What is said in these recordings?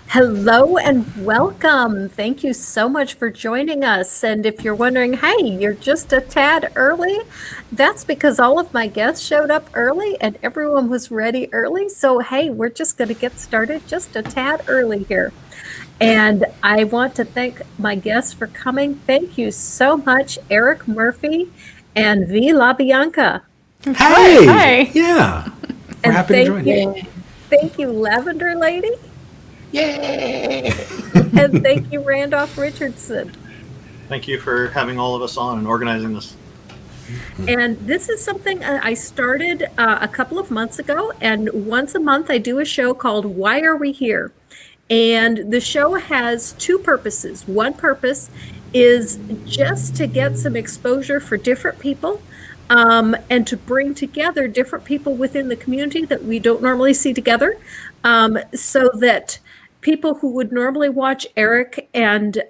Hello and welcome. Thank you so much for joining us. And if you're wondering, hey, you're just a tad early, that's because all of my guests showed up early and everyone was ready early. So, hey, we're just going to get started just a tad early here. And I want to thank my guests for coming. Thank you so much, Eric Murphy and V. La Bianca. Hey! Hi. Yeah. We're happy to join you. Thank you, Lavender Lady. Yay! And thank you, Randolf Richardson. Thank you for having all of us on and organizing this. And this is something I started a couple of months ago. And once a month, I do a show called Why Are We Here? And the show has two purposes. One purpose is just to get some exposure for different people and to bring together different people within the community that we don't normally see together so that people who would normally watch Eric and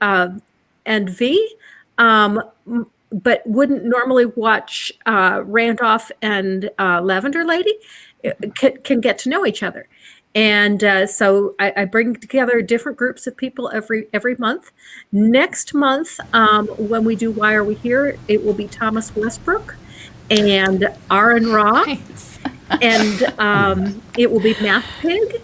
V, but wouldn't normally watch Randolph and Lavender Lady, can get to know each other. And so I bring together different groups of people every month. Next month, when we do Why Are We Here, it will be Thomas Westbrook and Aaron Ra, Nice. and it will be Math Pig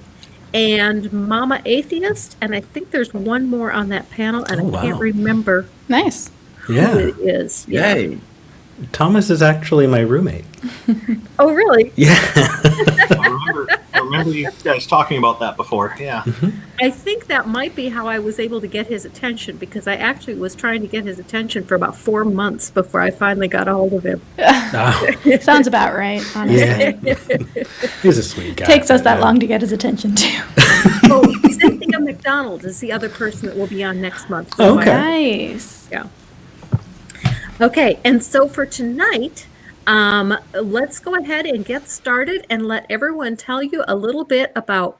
and Mama Atheist, and I think there's one more on that panel, and I can't remember Nice. who Yeah. it is. Yeah. Yay. Thomas is actually my roommate. Oh, really? Yeah. I remember you guys talking about that before. Yeah. I think that might be how I was able to get his attention, because I actually was trying to get his attention for about 4 months before I finally got a hold of him. Oh, Sounds about right, honestly. yeah. He's a sweet guy. Takes us that Yeah. long to get his attention, too. Oh, Cynthia McDonald is the other person that will be on next month. Oh, okay. Nice. Yeah. Okay, and so for tonight, let's go ahead and get started and let everyone tell you a little bit about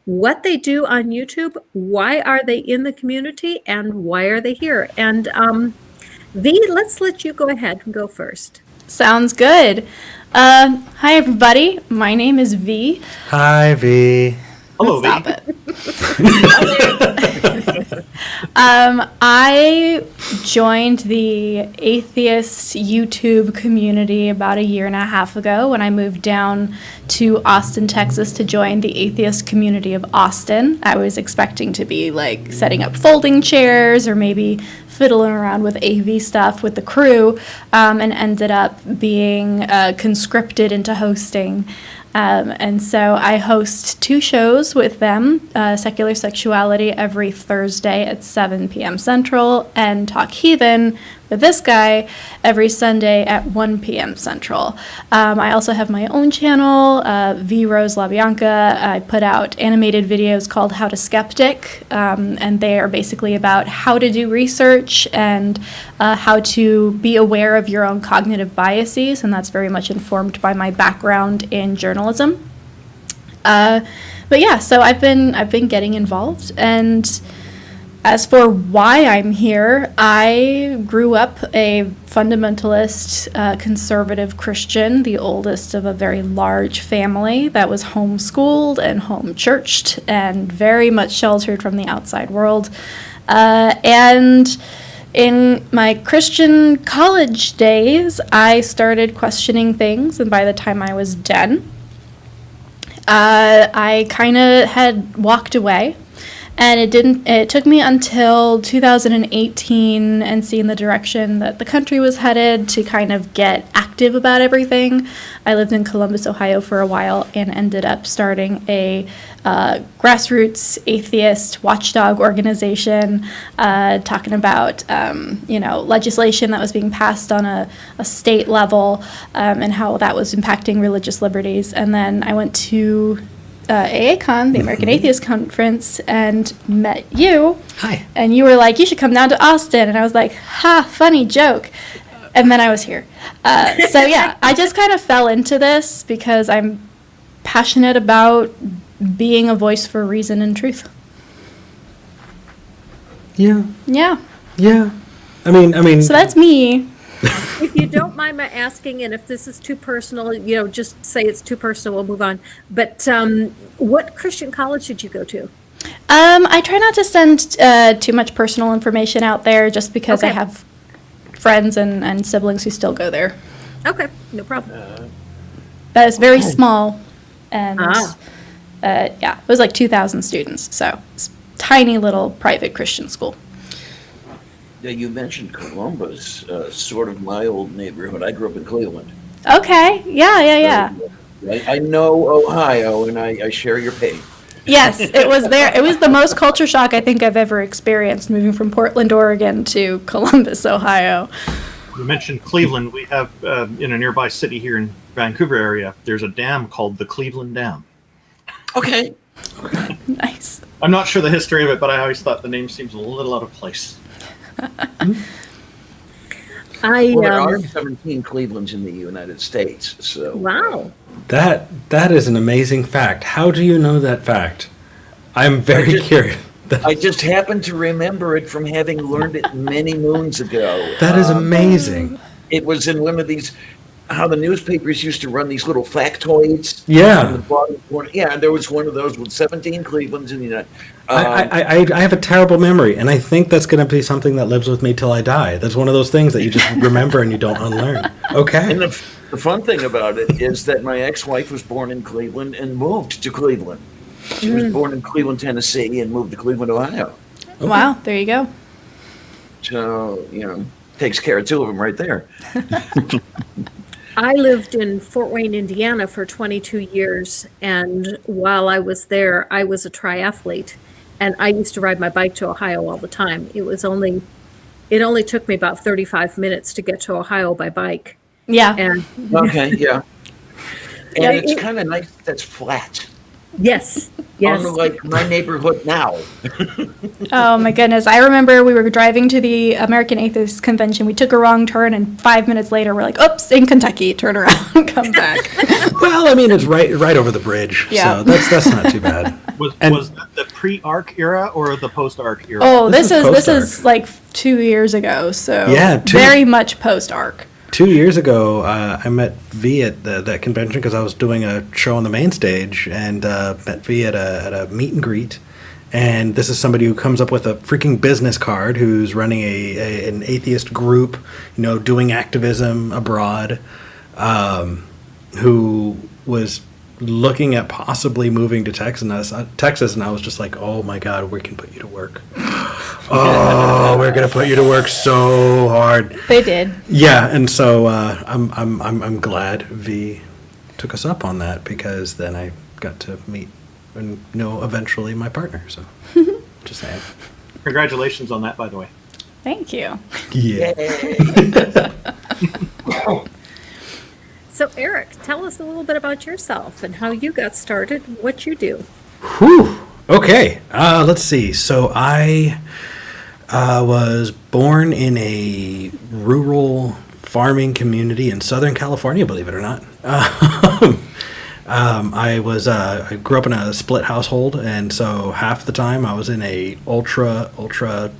what they do on YouTube, why are they in the community, and why are they here. And V, let's let you go ahead and go first. Sounds good. Hi, everybody. My name is V. Hi, V. Hello, Stop V. it. I joined the atheist YouTube community about a year and a half ago when I moved down to Austin, Texas to join the atheist community of Austin. I was expecting to be like setting up folding chairs or maybe fiddling around with AV stuff with the crew, and ended up being conscripted into hosting. And so I host 2 shows with them, Secular Sexuality every Thursday at 7 p.m. Central, and Talk Heathen with this guy every Sunday at 1 p.m. Central. I also have my own channel, V Rose La Bianca. I put out animated videos called How to Skeptic, and they are basically about how to do research and how to be aware of your own cognitive biases, and that's very much informed by my background in journalism. But yeah, so I've been getting involved, and as for why I'm here, I grew up a fundamentalist, conservative Christian, the oldest of a very large family that was homeschooled and home churched and very much sheltered from the outside world. And in my Christian college days, I started questioning things, and by the time I was 10, I kind of had walked away. And it took me until 2018 and seeing the direction that the country was headed to kind of get active about everything. I lived in Columbus, Ohio for a while and ended up starting a grassroots atheist watchdog organization talking about, legislation that was being passed on a state level and how that was impacting religious liberties. And then I went to AACon, the American Atheist Conference, and met you. Hi. And you were like, you should come down to Austin. And I was like, ha, funny joke. And then I was here. So yeah, I just kind of fell into this because I'm passionate about being a voice for reason and truth. Yeah. Yeah. Yeah. I mean. So that's me. If you don't mind my asking, and if this is too personal, just say it's too personal, we'll move on. But what Christian college did you go to? I try not to send too much personal information out there just because I Okay. have friends and siblings who still go there. Okay, no problem. But it's very small, and Ah. yeah, it was like 2,000 students, so it's tiny little private Christian school. Yeah, you mentioned Columbus, sort of my old neighborhood. I grew up in Cleveland. Okay, yeah. I know Ohio, and I share your pain. Yes, it was there. It was the most culture shock I think I've ever experienced moving from Portland, Oregon to Columbus, Ohio. You mentioned Cleveland. We have in a nearby city here in Vancouver area, there's a dam called the Cleveland Dam. Okay. Nice. I'm not sure the history of it, but I always thought the name seems a little out of place. Well, there are 17 Clevelands in the United States, so. Wow. That is an amazing fact. How do you know that fact? I'm very curious. I just happen to remember it from having learned it many moons ago. That is amazing. It was in one of these, how the newspapers used to run these little factoids. Yeah. On the bottom corner. Yeah, there was one of those with 17 Clevelands in the United. I have a terrible memory, and I think that's going to be something that lives with me till I die. That's one of those things that you just remember and you don't unlearn. Okay. And the fun thing about it is that my ex-wife was born in Cleveland and moved to Cleveland. She was born in Cleveland, Tennessee, and moved to Cleveland, Ohio. Okay. Wow, there you go. So, takes care of two of them right there. I lived in Fort Wayne, Indiana for 22 years, and while I was there, I was a triathlete, and I used to ride my bike to Ohio all the time. It only took me about 35 minutes to get to Ohio by bike. Yeah. And Okay, yeah. And Yeah, it's it- kind of nice that's flat. yes, Unlike my neighborhood now. Oh my goodness. I remember we were driving to the American Atheist Convention. We took a wrong turn, and 5 minutes later, we're like, oops, in Kentucky, turn around, come back. Well, I mean, it's right over the bridge, Yeah. so that's not too bad. Was that the pre-ARC era or the post-ARC era? Oh, This is this post-arc. is like 2 years ago, so Yeah, very much post-arc. 2 years ago, I met V at that convention because I was doing a show on the main stage, and met V at a meet and greet. And this is somebody who comes up with a freaking business card, who's running an atheist group, doing activism abroad, who was looking at possibly moving to Texas, and I was just like, oh my God, we can put you to work. Oh, we're gonna put you to work so hard. They did. Yeah, and so I'm glad V took us up on that, because then I got to meet and know eventually my partner. So just saying. Congratulations on that, by the way. Thank you. Yeah. So Eric, tell us a little bit about yourself and how you got started, what you do. Whew. Okay. Let's see. So I was born in a rural farming community in Southern California, believe it or not. I grew up in a split household, and so half the time I was in a ultra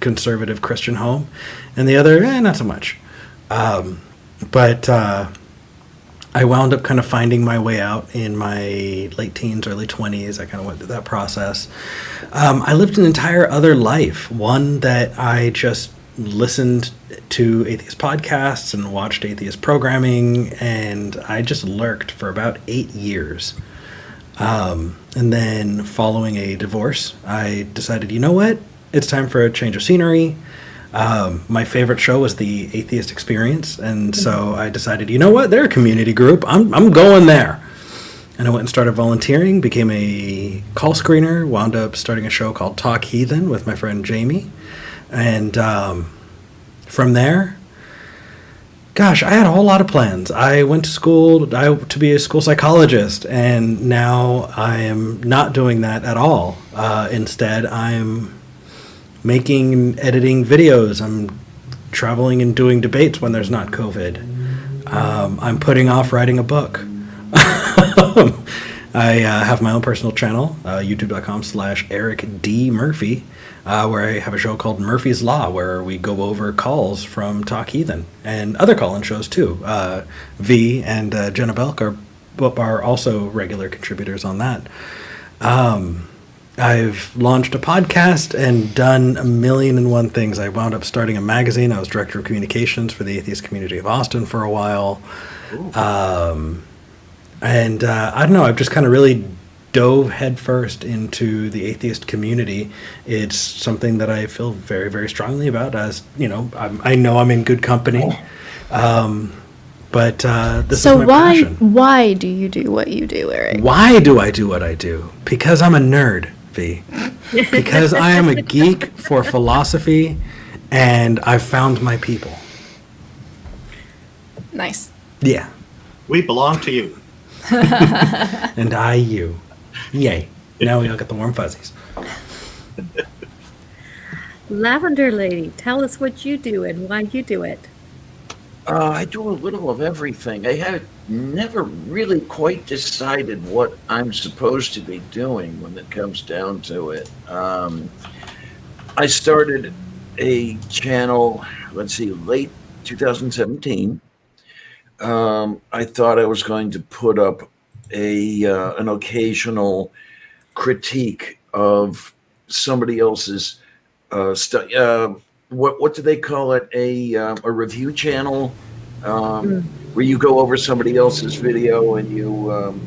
conservative Christian home, and the other, not so much. But I wound up kind of finding my way out in my late teens, early 20s. I kind of went through that process. I lived an entire other life, one that I just listened to atheist podcasts and watched atheist programming, and I just lurked for about 8 years. And then following a divorce, I decided, you know what? It's time for a change of scenery. My favorite show was the Atheist Experience, and so I decided, you know what? They're a community group. I'm going there. And I went and started volunteering, became a call screener, wound up starting a show called Talk Heathen with my friend Jamie. And from there, gosh, I had a whole lot of plans. I went to school to be a school psychologist, and now I am not doing that at all. Instead, I'm making and editing videos. I'm traveling and doing debates when there's not COVID. I'm putting off writing a book. I have my own personal channel, youtube.com/Eric D. Murphy, where I have a show called Murphy's Law, where we go over calls from Talk Heathen and other call-in shows too. V and Jenna Belk are also regular contributors on that. I've launched a podcast and done a million and one things. I wound up starting a magazine. I was director of communications for the atheist community of Austin for a while. And I don't know, I've just kind of really dove headfirst into the atheist community. It's something that I feel very, very strongly about. As you know, I know I'm in good company. But this is my passion. Why do you do what you do, Eric? Why do I do what I do? Because I'm a nerd, V. Because I am a geek for philosophy, and I've found my people. Nice. Yeah. We belong to you. And I you. Yay. Now we all got the warm fuzzies. Lavender Lady, tell us what you do and why you do it. I do a little of everything. I have never really quite decided what I'm supposed to be doing when it comes down to it. I started a channel, let's see, late 2017. I thought I was going to put up an occasional critique of somebody else's stuff. What do they call it? A review channel where you go over somebody else's video and you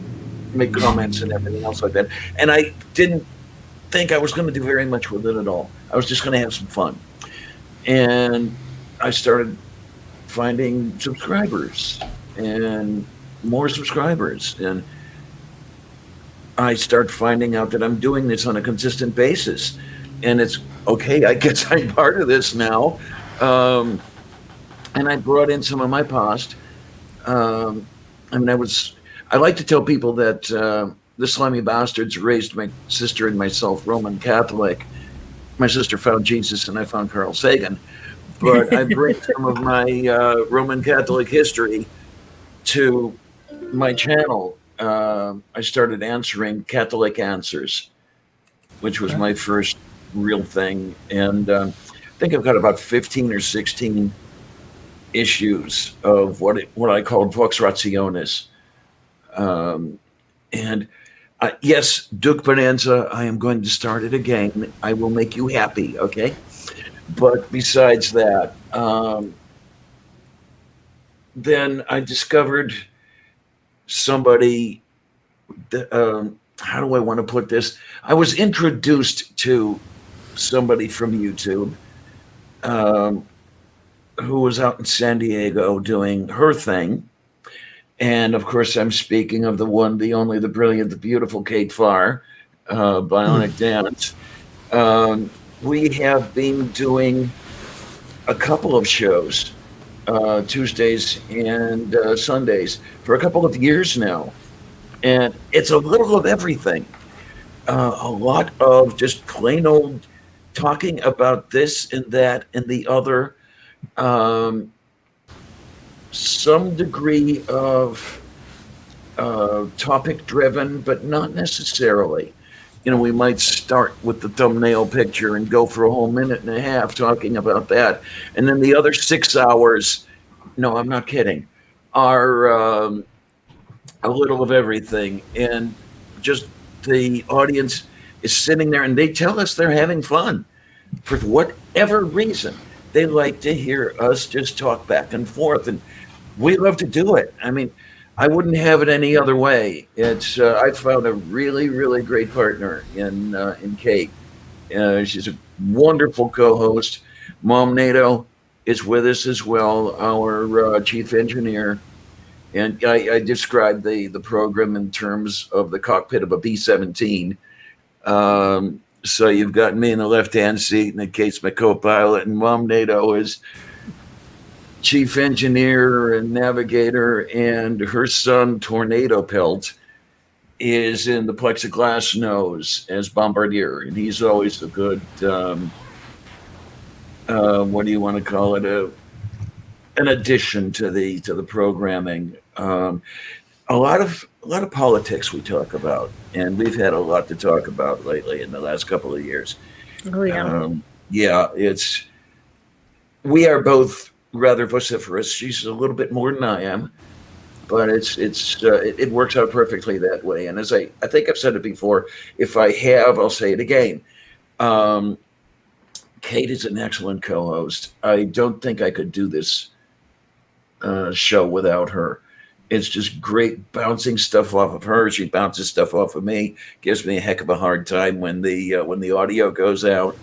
make comments and everything else like that. And I didn't think I was going to do very much with it at all. I was just going to have some fun. And I started finding subscribers and more subscribers. And I start finding out that I'm doing this on a consistent basis. And it's okay, I guess I'm part of this now. And I brought in some of my past. I like to tell people that the Slimy Bastards raised my sister and myself Roman Catholic. My sister found Jesus and I found Carl Sagan. But I bring some of my Roman Catholic history to my channel. I started answering Catholic Answers, which was my first real thing. And I think I've got about 15 or 16 issues of what I call Vox Rationis. And yes, Duke Bonanza, I am going to start it again. I will make you happy, okay? But besides that, then I discovered somebody that, how do I want to put this? I was introduced to somebody from YouTube who was out in San Diego doing her thing. And of course, I'm speaking of the one, the only, the brilliant, the beautiful Kate Farr, Bionic Dance. We have been doing a couple of shows, Tuesdays and Sundays, for a couple of years now. And it's a little of everything. A lot of just plain old talking about this and that and the other. Some degree of topic driven, but not necessarily. You know, we might start with the thumbnail picture and go for a whole minute and a half talking about that. And then the other 6 hours, no, I'm not kidding, are a little of everything. And just the audience is sitting there and they tell us they're having fun for whatever reason. They like to hear us just talk back and forth. And we love to do it. I mean, I wouldn't have it any other way. It's I found a really, really great partner in Kate. She's a wonderful co-host. Mom NATO is with us as well, our chief engineer. And I described the program in terms of the cockpit of a B-17. So you've got me in the left-hand seat, and Kate's my co-pilot, and Mom NATO is chief engineer and navigator, and her son Tornado Pelt is in the plexiglass nose as bombardier, and he's always a good what do you want to call it, an addition to the programming. A lot of politics we talk about, and we've had a lot to talk about lately in the last couple of years. Oh yeah. Yeah, we are both rather vociferous. She's a little bit more than I am. but it works out perfectly that way. And as I think I've said it before, if I have, I'll say it again. Kate is an excellent co-host. I don't think I could do this show without her. It's just great bouncing stuff off of her. She bounces stuff off of me. Gives me a heck of a hard time when the audio goes out.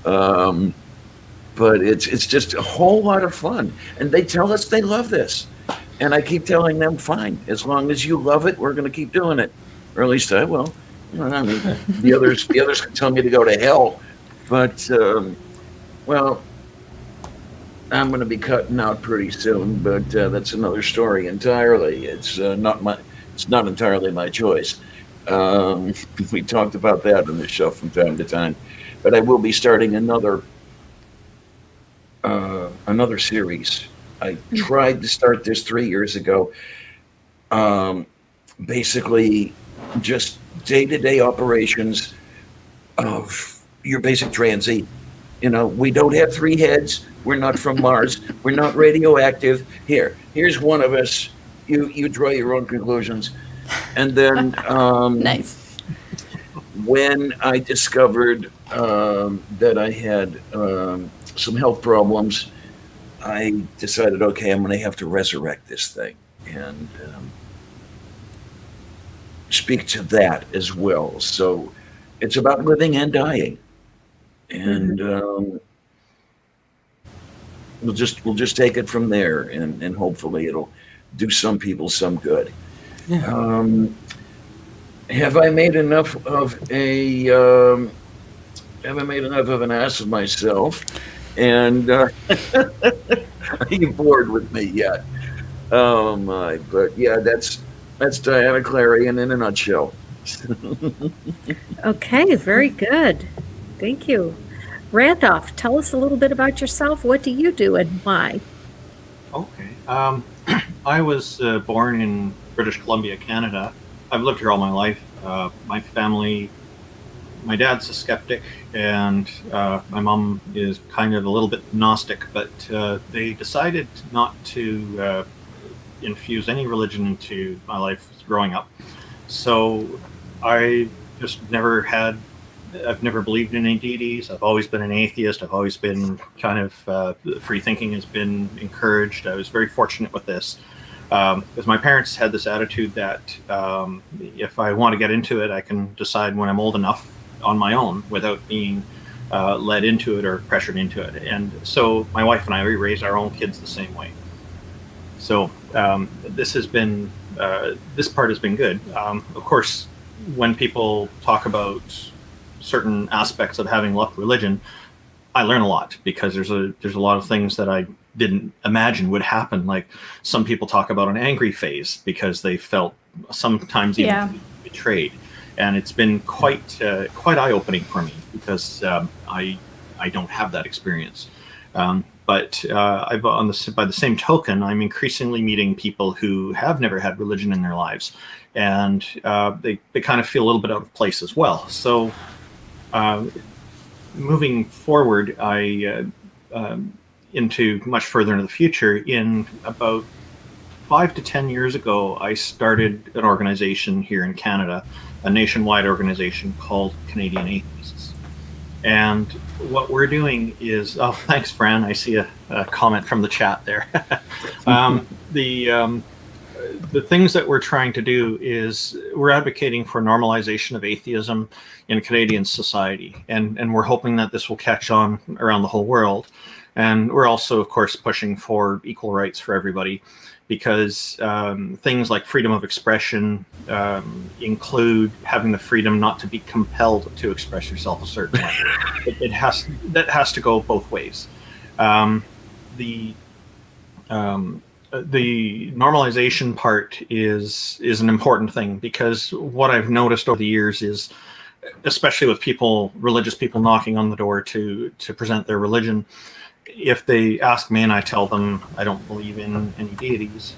But it's just a whole lot of fun. And they tell us they love this, and I keep telling them, fine, as long as you love it, we're going to keep doing it, or at least I will. I mean, the others can tell me to go to hell, but well, I'm going to be cutting out pretty soon, but that's another story entirely. It's not entirely my choice. We talked about that on the show from time to time, but I will be starting another series. I tried to start this 3 years ago. Basically, just day-to-day operations of your basic transient. We don't have 3 heads. We're not from Mars. We're not radioactive. Here's one of us. You draw your own conclusions. And then Nice. when I discovered that I had some health problems, I decided, okay, I'm going to have to resurrect this thing and speak to that as well. So it's about living and dying, and we'll just take it from there, and hopefully it'll do some people some good. Yeah. Have I made enough of an ass of myself? And are you bored with me yet? Oh my! But yeah, that's Diana Clarion in a nutshell. Okay, very good. Thank you. Randolph, tell us a little bit about yourself. What do you do and why? Okay. I was born in British Columbia, Canada. I've lived here all my life. My family, my dad's a skeptic, and my mom is kind of a little bit Gnostic, but they decided not to infuse any religion into my life growing up. So I just I've never believed in any deities. I've always been an atheist. I've always been kind of free thinking has been encouraged. I was very fortunate with this because my parents had this attitude that if I want to get into it, I can decide when I'm old enough on my own without being led into it or pressured into it. And so my wife and I, we raised our own kids the same way. So this part has been good. Of course, when people talk about certain aspects of having left religion, I learn a lot because there's a lot of things that I didn't imagine would happen. Like some people talk about an angry phase because they felt sometimes even betrayed, and it's been quite eye-opening for me because I don't have that experience. But by the same token, I'm increasingly meeting people who have never had religion in their lives, and they kind of feel a little bit out of place as well. So moving forward, into much further into the future, in about 5 to 10 years ago, I started an organization here in Canada, a nationwide organization called Canadian Atheists. And what we're doing is, oh, thanks, Fran. I see a comment from the chat there. The things that we're trying to do is we're advocating for normalization of atheism in Canadian society. And we're hoping that this will catch on around the whole world. And we're also, of course, pushing for equal rights for everybody, because things like freedom of expression include having the freedom not to be compelled to express yourself a certain way. That has to go both ways. The normalization part is an important thing, because what I've noticed over the years is, especially with religious people knocking on the door to present their religion, if they ask me and I tell them I don't believe in any deities,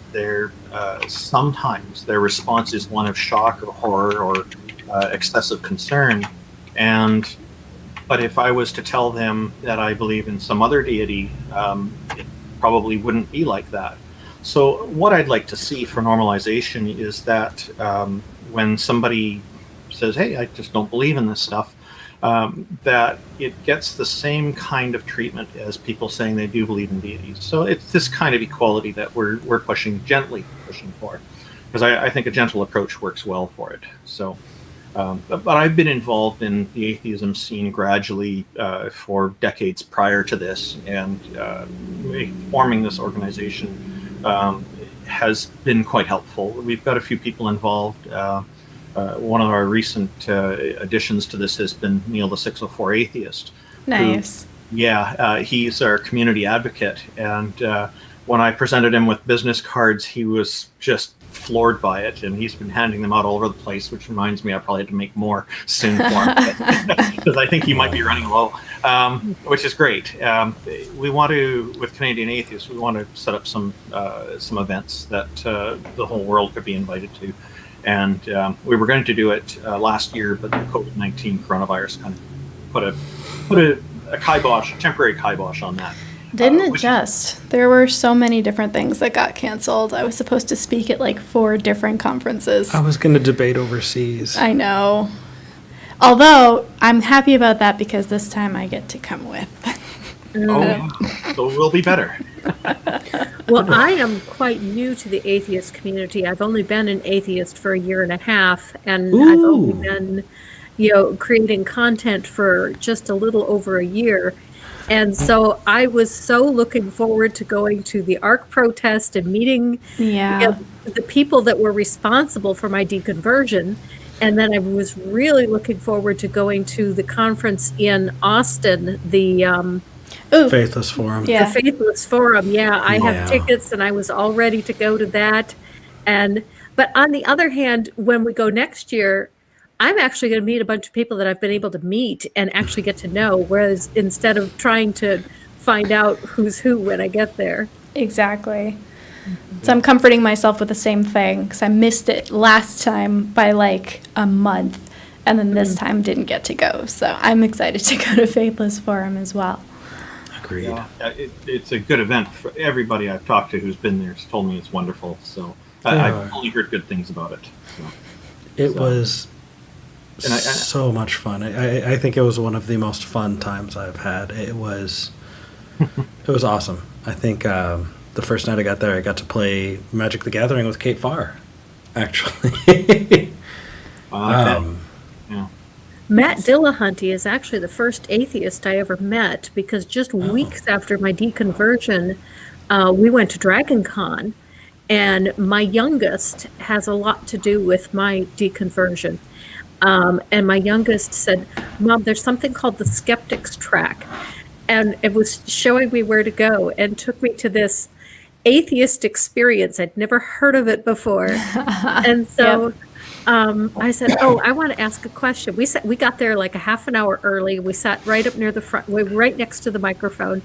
sometimes their response is one of shock or horror or excessive concern. But if I was to tell them that I believe in some other deity, it probably wouldn't be like that. So what I'd like to see for normalization is that when somebody says, "Hey, I just don't believe in this stuff," that it gets the same kind of treatment as people saying they do believe in deities. So it's this kind of equality that we're gently pushing for, because I think a gentle approach works well for it. So, but I've been involved in the atheism scene gradually for decades prior to this, and forming this organization has been quite helpful. We've got a few people involved. One of our recent additions to this has been Neil the 604 Atheist. Nice. He's our community advocate. And when I presented him with business cards, he was just floored by it. And he's been handing them out all over the place, which reminds me I probably have to make more soon for him, because I think he might be running low, which is great. We want to, with Canadian Atheists, we want to set up some events that the whole world could be invited to. And we were going to do it last year, but the COVID-19 coronavirus kind of put a kibosh, a temporary kibosh on that. Didn't it just? There were so many different things that got canceled. I was supposed to speak at like 4 different conferences. I was going to debate overseas. I know. Although, I'm happy about that because this time I get to come with. So we'll be better. Well, I am quite new to the atheist community. I've only been an atheist for a year and a half, and I've only been, creating content for just a little over a year. And so I was so looking forward to going to the ARC protest and meeting the people that were responsible for my deconversion. And then I was really looking forward to going to the conference in Austin, the Faithless Forum. Yeah. The Faithless Forum. I have tickets, and I was all ready to go to that. But on the other hand, when we go next year, I'm actually going to meet a bunch of people that I've been able to meet and actually get to know, whereas instead of trying to find out who's who when I get there. Exactly. So I'm comforting myself with the same thing because I missed it last time by like a month, and then this time didn't get to go. So I'm excited to go to Faithless Forum as well. Agreed. Yeah, it's a good event. For everybody I've talked to who's been there has told me it's wonderful. So I've only heard good things about it. So. It was so much fun. I think it was one of the most fun times I've had. It was awesome. I think the first night I got there, I got to play Magic the Gathering with Kate Farr, actually. Matt Dillahunty is actually the first atheist I ever met, because just weeks after my deconversion, we went to Dragon Con, and my youngest has a lot to do with my deconversion. And my youngest said, "Mom, there's something called the Skeptics Track." And it was showing me where to go and took me to this atheist experience. I'd never heard of it before. And so I said, I want to ask a question. We got there like a half an hour early. We sat right up near the front, right next to the microphone.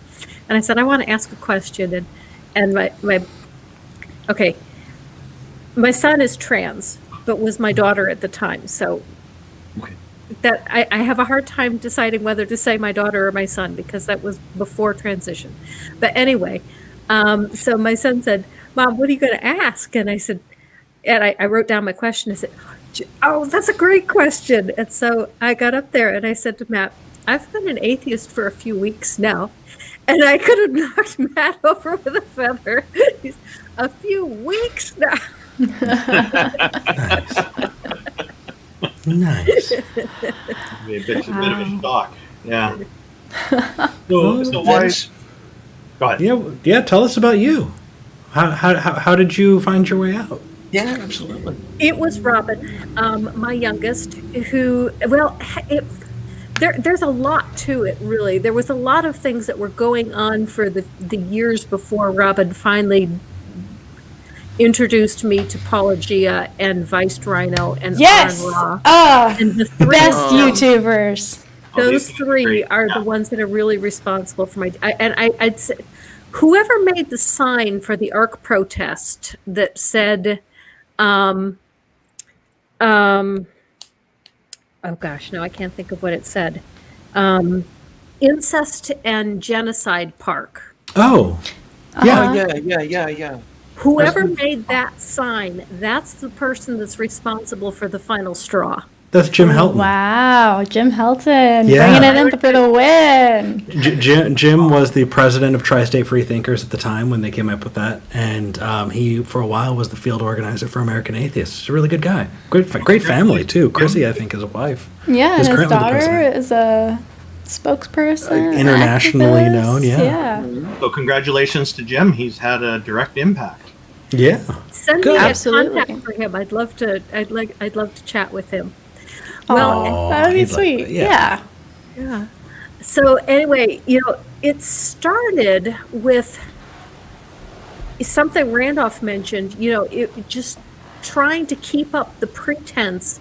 And I said, I want to ask a question. And my son is trans, but was my daughter at the time. So that I have a hard time deciding whether to say my daughter or my son, because that was before transition. But anyway, so my son said, "Mom, what are you going to ask?" And I said, and I wrote down my question. I said, "Oh, that's a great question." And so I got up there and I said to Matt, "I've been an atheist for a few weeks now." And I could have knocked Matt over with a feather. He's, "A few weeks now." Nice. Be a bit of a shock. Yeah. So why? Go ahead. Yeah. Tell us about you. How did you find your way out? Yeah, absolutely. It was Robin, my youngest, who, there's a lot to it, really. There was a lot of things that were going on for the years before Robin finally introduced me to Paulogia and Viced Rhino and Yes! Aaron Ra. And the three Best YouTubers. Those three are the ones that are really responsible for I'd say whoever made the sign for the ARC protest that said, oh gosh, no, I can't think of what it said. Incest and Genocide Park. Oh, Yeah. Whoever made that sign, that's the person that's responsible for the final straw. That's Jim Helton. Wow, Jim Helton, Yeah. bringing it in for the win. Jim was the president of Tri-State Free Thinkers at the time when they came up with that, and he, for a while, was the field organizer for American Atheists. He's a really good guy. Great family, too. Chrissy, I think, is a wife. Yeah, is and his currently the daughter president. is a spokesperson. Internationally activist. known, yeah. So congratulations to Jim. He's had a direct impact. Yeah. Send Good. me a Absolutely. contact for him. I'd love to chat with him. Well, that would be he'd like sweet. that, yeah. Yeah. So anyway, it started with something Randolph mentioned, it just trying to keep up the pretense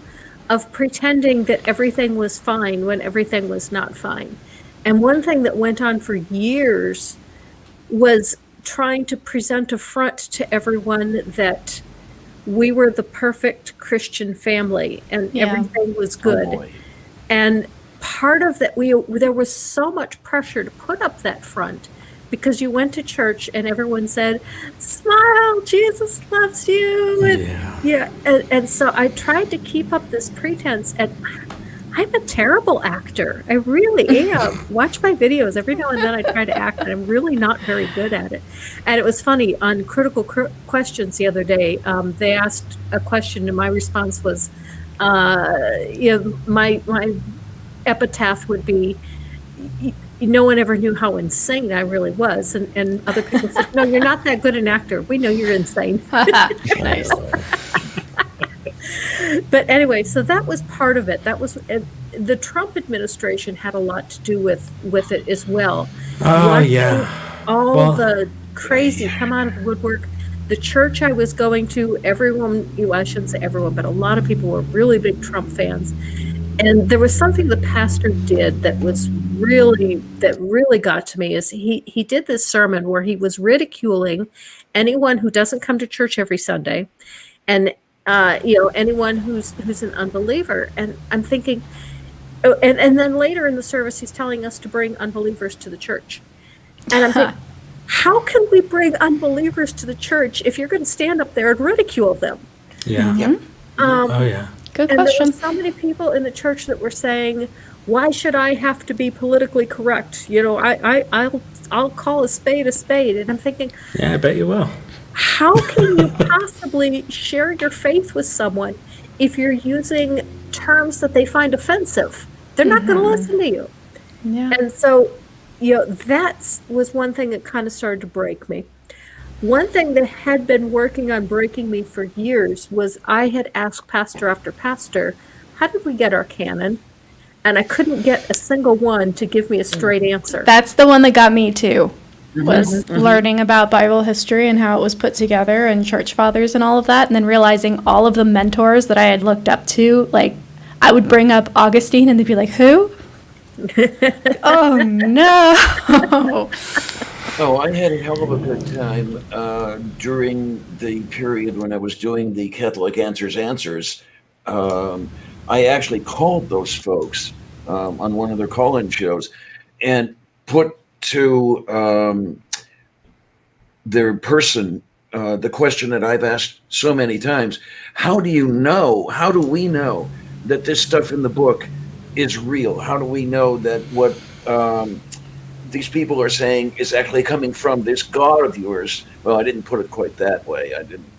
of pretending that everything was fine when everything was not fine. And one thing that went on for years was trying to present a front to everyone that we were the perfect Christian family and Yeah. everything was Oh, good. boy. And part of that, there was so much pressure to put up that front because you went to church and everyone said, "Smile, Jesus loves you." And so I tried to keep up this pretense, and I'm a terrible actor. I really am. Watch my videos. Every now and then I try to act, and I'm really not very good at it. And it was funny, on Critical Questions the other day, they asked a question, and my response was, my epitaph would be, no one ever knew how insane I really was. And other people said, "No, you're not that good an actor. We know you're insane." Nice. But anyway, so that was part of it. That was the Trump administration had a lot to do with it as well. Oh, Watching yeah. all the crazy come out of the woodwork. The church I was going to, everyone, I shouldn't say everyone, but a lot of people were really big Trump fans. And there was something the pastor did that really got to me, is he did this sermon where he was ridiculing anyone who doesn't come to church every Sunday, and anyone who's an unbeliever. And I'm thinking, and then later in the service he's telling us to bring unbelievers to the church, and I'm thinking, how can we bring unbelievers to the church if you're going to stand up there and ridicule them? Yeah. Yep. Oh, yeah. Good And there question. were so many people in the church that were saying, "Why should I have to be politically correct? I'll call a spade," and I'm thinking, Yeah, I bet you will. how can you possibly share your faith with someone if you're using terms that they find offensive? They're not going to listen to you. Yeah. And so, that was one thing that kind of started to break me. One thing that had been working on breaking me for years was I had asked pastor after pastor, "How did we get our canon?" And I couldn't get a single one to give me a straight answer. That's the one that got me too. Was learning about Bible history and how it was put together and church fathers and all of that, and then realizing all of the mentors that I had looked up to, like I would bring up Augustine and they'd be like, "Who?" Oh no. Oh, I had a hell of a good time during the period when I was doing the Catholic Answers. I actually called those folks on one of their call-in shows and put to their person the question that I've asked so many times: how do we know that this stuff in the book is real? How do we know that what these people are saying is actually coming from this God of yours? Well, I didn't put it quite that way. I didn't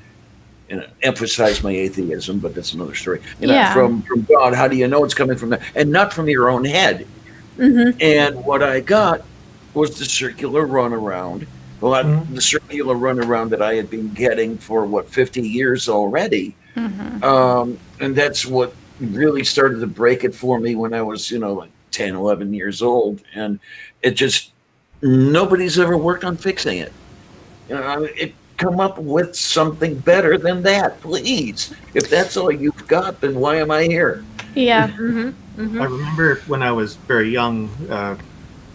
emphasize my atheism, but that's another story. Yeah. From God, how do you know it's coming from that? And not from your own head. Mm-hmm. And what I got was the circular runaround. Well, the circular runaround that I had been getting for 50 years already. And that's what really started to break it for me when I was, like 10, 11 years old. And it just, nobody's ever worked on fixing it. Come up with something better than that, please. If that's all you've got, then why am I here? Yeah. I remember when I was very young,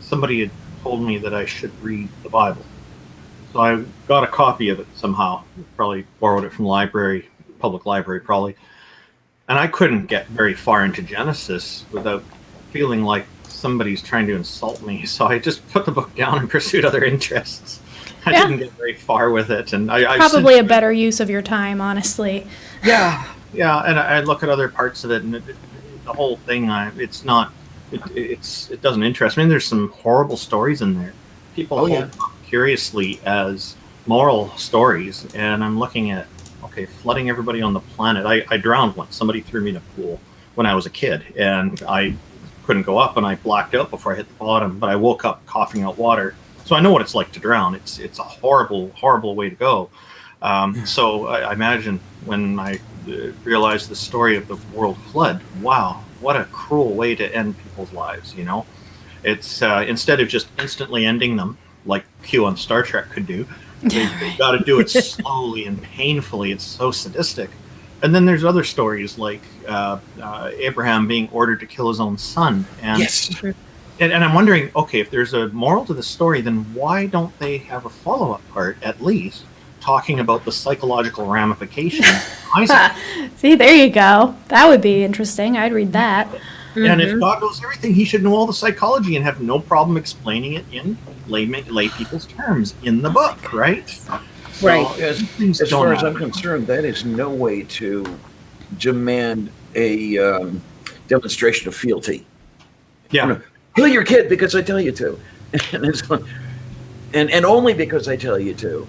somebody had told me that I should read the Bible. So I got a copy of it somehow, probably borrowed it from the library, public library probably. And I couldn't get very far into Genesis without feeling like somebody's trying to insult me. So I just put the book down and pursued other interests. I didn't get very far with it, and I Probably a better use of your time, honestly. Yeah, and I look at other parts of it, and the whole thing, it's not, it doesn't interest me. There's some horrible stories in there. People hold them curiously as moral stories, and I'm looking at, okay, flooding everybody on the planet. I drowned once. Somebody threw me in a pool when I was a kid, and I couldn't go up, and I blacked out before I hit the bottom, but I woke up coughing out water. So I know what it's like to drown. It's a horrible, horrible way to go. So I imagine when I realized the story of the world flood, wow, what a cruel way to end people's lives, you know? It's instead of just instantly ending them, like Q on Star Trek could do, they've got to do it slowly and painfully. It's so sadistic. And then there's other stories like Abraham being ordered to kill his own son. And, Yes. and I'm wondering, okay, if there's a moral to the story, then why don't they have a follow-up part, at least, talking about the psychological ramifications of Isaac? See, there you go. That would be interesting. I'd read that. And if God knows everything, he should know all the psychology and have no problem explaining it in lay people's terms in the book, right? Right. As far as I'm concerned, that is no way to demand a demonstration of fealty. Yeah. Kill your kid because I tell you to, and it's like, and only because I tell you to.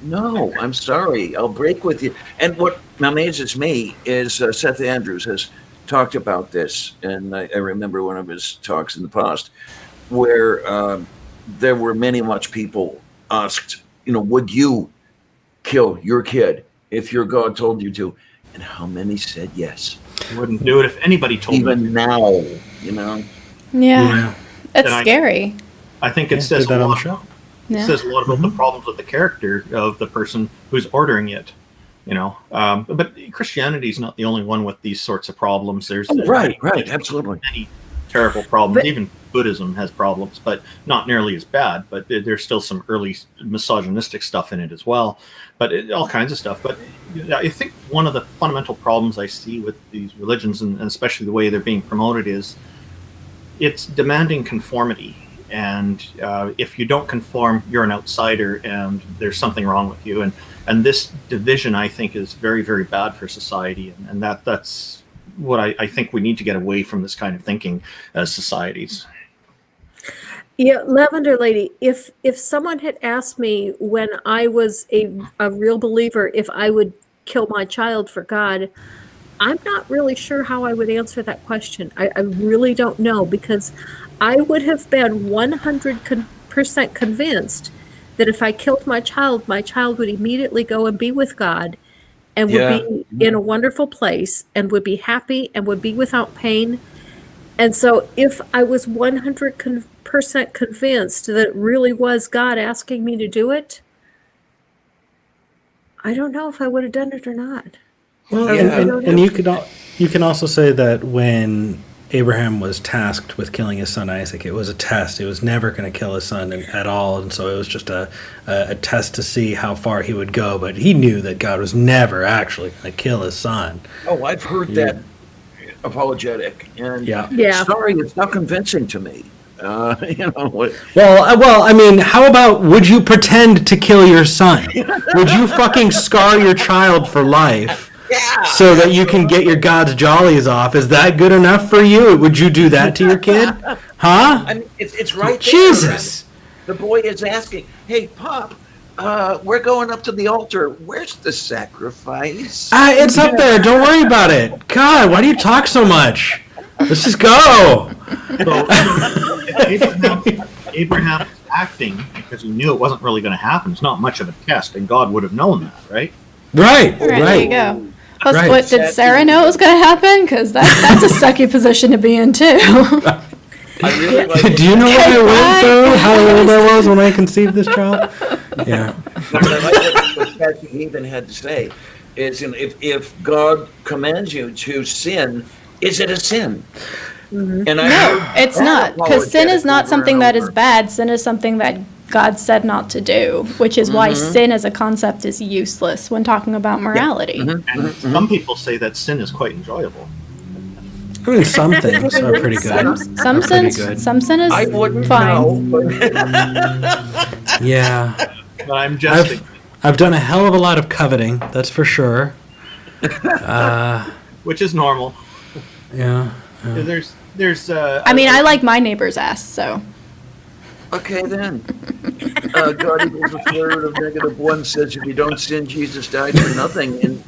No, I'm sorry, I'll break with you. And what amazes me is Seth Andrews has talked about this, and I remember one of his talks in the past where there were much people asked, would you kill your kid if your God told you to? And how many said yes? I wouldn't do it if anybody told me. Even now, Yeah. It's And scary. I think it says did that a on the lot. show. Yeah. It says a lot about the problems with the character of the person who's ordering it. But Christianity is not the only one with these sorts of problems. There's right, absolutely. many terrible problems. Even Buddhism has problems, but not nearly as bad. But there's still some early misogynistic stuff in it as well. But all kinds of stuff. But I think one of the fundamental problems I see with these religions, and especially the way they're being promoted, is it's demanding conformity. And if you don't conform, you're an outsider, and there's something wrong with you. And this division, I think, is very, very bad for society. And that's what I think we need to get away from, this kind of thinking as societies. Yeah, Lavender Lady, if someone had asked me when I was a real believer if I would kill my child for God, I'm not really sure how I would answer that question. I really don't know, because I would have been 100% convinced that if I killed my child would immediately go and be with God and would be in a wonderful place and would be happy and would be without pain. And so if I was 100% convinced that it really was God asking me to do it, I don't know if I would have done it or not. Well, and you can also say that when Abraham was tasked with killing his son Isaac, it was a test. He was never going to kill his son at all, and so it was just a test to see how far he would go. But he knew that God was never actually going to kill his son. Oh, I've heard that apologetic, and sorry, it's not convincing to me. Well, I mean, how about, would you pretend to kill your son? Would you fucking scar your child for life? So that you can get your God's jollies off? Is that good enough for you? Would you do that to your kid? Huh? I mean, it's right there. Jesus. The boy is asking, "Hey, Pop, we're going up to the altar. Where's the sacrifice?" It's up there. Don't worry about it. God, why do you talk so much? Let's just go. So, Abraham was acting because he knew it wasn't really going to happen. It's not much of a test, and God would have known that, right? Right. There you go. Plus, Right. what did Sarah know was going to happen? Because that's a sucky position to be in too. I really like Do you know what I went through? How old I was when I conceived this child? Yeah. What I like what Pastor even had to say is, if God commands you to sin, is it a sin? Mm-hmm. And No, it's not. Because sin is not something that is bad. Sin is something that God said not to do, which is why sin as a concept is useless when talking about morality. And some people say that sin is quite enjoyable. I mean, some things are pretty good. Some sin is I wouldn't fine. know. Yeah. But I'm jesting. I've done a hell of a lot of coveting, that's for sure. Which is normal. Yeah. There's. I mean, I like my neighbor's ass, so. Okay, then. God equals a third of -1 says if you don't sin, Jesus died for nothing. And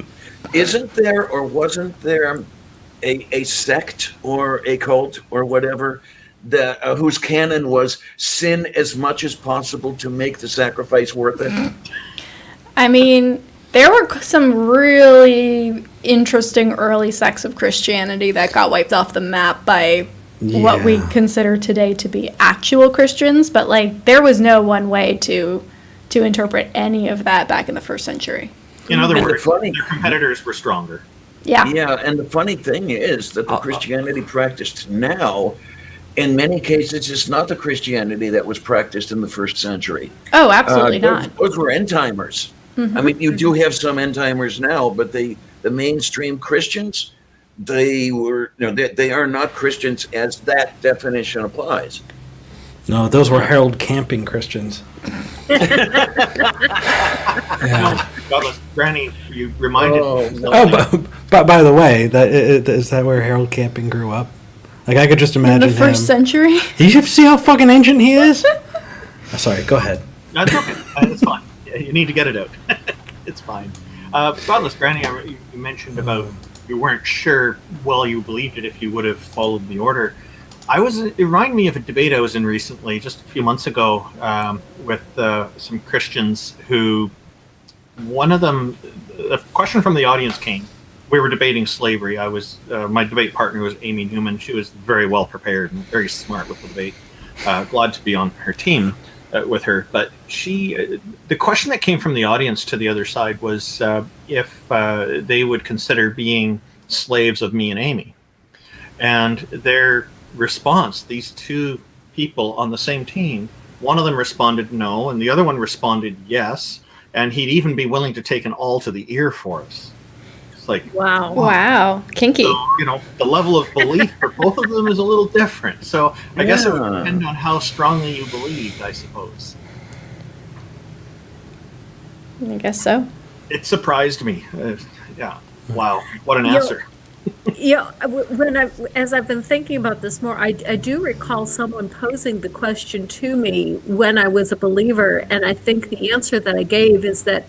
isn't there or wasn't there a sect or a cult or whatever that whose canon was sin as much as possible to make the sacrifice worth it? I mean, there were some really interesting early sects of Christianity that got wiped off the map by what we consider today to be actual Christians, but like there was no one way to interpret any of that back in the first century. In other words, their competitors were stronger. Yeah. Yeah, and the funny thing is that the Christianity practiced now, in many cases, is not the Christianity that was practiced in the first century. Oh, absolutely not. Those were end-timers. I mean, you do have some end-timers now, but the mainstream Christians, they are not Christians as that definition applies. No, those were Harold Camping Christians. Yeah. Godless Granny, you reminded me. But by the way, is that where Harold Camping grew up? Like I could just imagine in the first century. Did you see how fucking ancient he is? Sorry, go ahead. That's okay. It's fine. You need to get it out. It's fine. Godless Granny, you mentioned about you weren't sure, well, you believed it if you would have followed the order. It reminded me of a debate I was in recently, just a few months ago, with some Christians who, one of them, a question from the audience came. We were debating slavery. My debate partner was Amy Newman. She was very well prepared and very smart with the debate. Glad to be on her team with her. But the question that came from the audience to the other side was if they would consider being slaves of me and Amy. And their response, these two people on the same team, one of them responded no, and the other one responded yes, and he'd even be willing to take an all to the ear for us. It's like, wow, kinky. So, the level of belief for both of them is a little different. So I guess it would depend on how strongly you believed, I suppose. I guess so. It surprised me. Yeah. Wow. What an answer. As I've been thinking about this more, I do recall someone posing the question to me when I was a believer, and I think the answer that I gave is that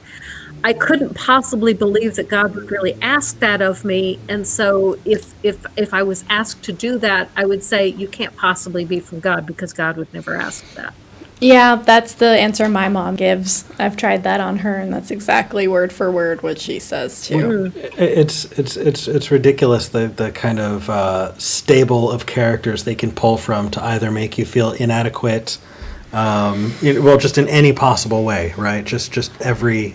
I couldn't possibly believe that God would really ask that of me, and so if I was asked to do that, I would say you can't possibly be from God because God would never ask that. Yeah, that's the answer my mom gives. I've tried that on her, and that's exactly word for word what she says too. It's ridiculous the kind of stable of characters they can pull from to either make you feel inadequate, just in any possible way, right? Just every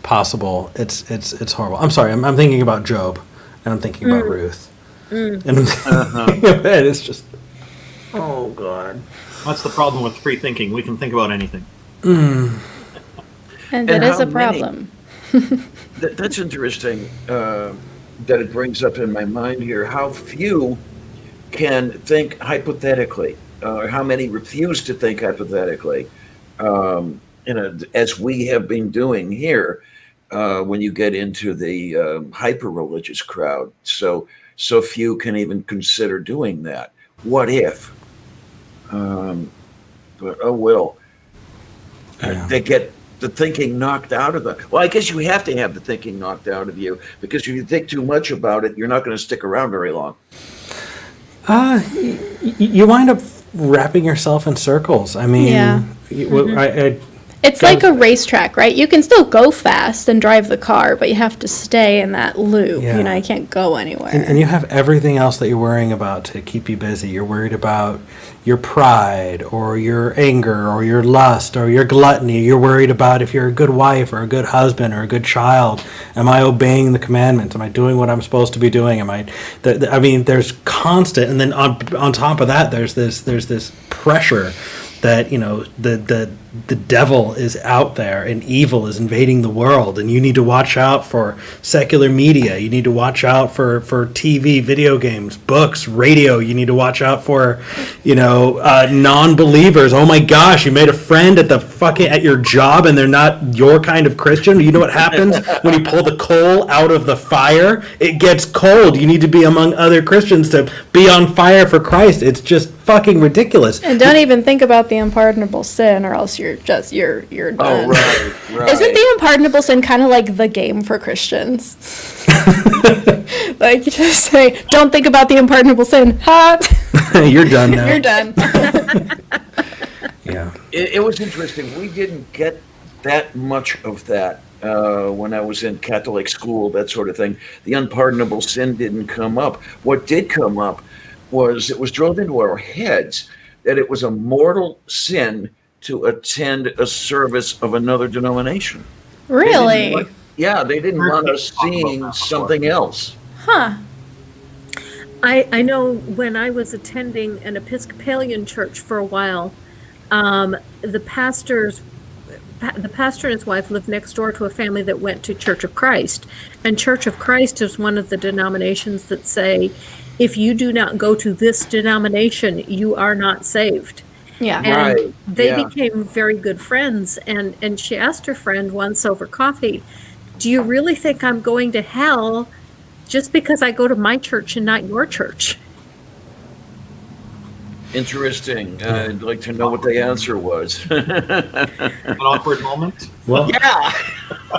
possible. It's horrible. I'm sorry. I'm thinking about Job, and I'm thinking about Ruth, and it's just, oh God. That's the problem with free thinking. We can think about anything. And that is a problem. That's interesting that it brings up in my mind here how few can think hypothetically, or how many refuse to think hypothetically, as we have been doing here when you get into the hyper-religious crowd. So few can even consider doing that. What if? But they get the thinking knocked out of them. Well, I guess you have to have the thinking knocked out of you, because if you think too much about it, you're not going to stick around very long. You wind up wrapping yourself in circles. I mean, it's like a racetrack, right? You can still go fast and drive the car, but you have to stay in that loop. Yeah. You can't go anywhere. And you have everything else that you're worrying about to keep you busy. You're worried about your pride or your anger or your lust or your gluttony. You're worried about if you're a good wife or a good husband or a good child. Am I obeying the commandments? Am I doing what I'm supposed to be doing? There's constant, and then on top of that, there's this pressure that, the devil is out there and evil is invading the world, and you need to watch out for secular media. You need to watch out for TV, video games, books, radio. You need to watch out for, non-believers. Oh my gosh, you made a friend at your job and they're not your kind of Christian. You know what happens when you pull the coal out of the fire? It gets cold. You need to be among other Christians to be on fire for Christ. It's just fucking ridiculous. And don't even think about the unpardonable sin, or else you're done. Oh, right. Isn't the unpardonable sin kind of like the game for Christians? Like, you just say, don't think about the unpardonable sin. Ha! You're done now. You're done. Yeah. It was interesting. We didn't get that much of that when I was in Catholic school, that sort of thing. The unpardonable sin didn't come up. What did come up was it was drilled into our heads that it was a mortal sin to attend a service of another denomination. Really? They didn't want us seeing something else. Huh. I know when I was attending an Episcopalian church for a while, the pastor and his wife lived next door to a family that went to Church of Christ. And Church of Christ is one of the denominations that say, if you do not go to this denomination, you are not saved. Yeah. And Right, they yeah. became very good friends. And she asked her friend once over coffee, do you really think I'm going to hell just because I go to my church and not your church? Interesting. I'd like to know what the answer was. An awkward moment. Well, Yeah.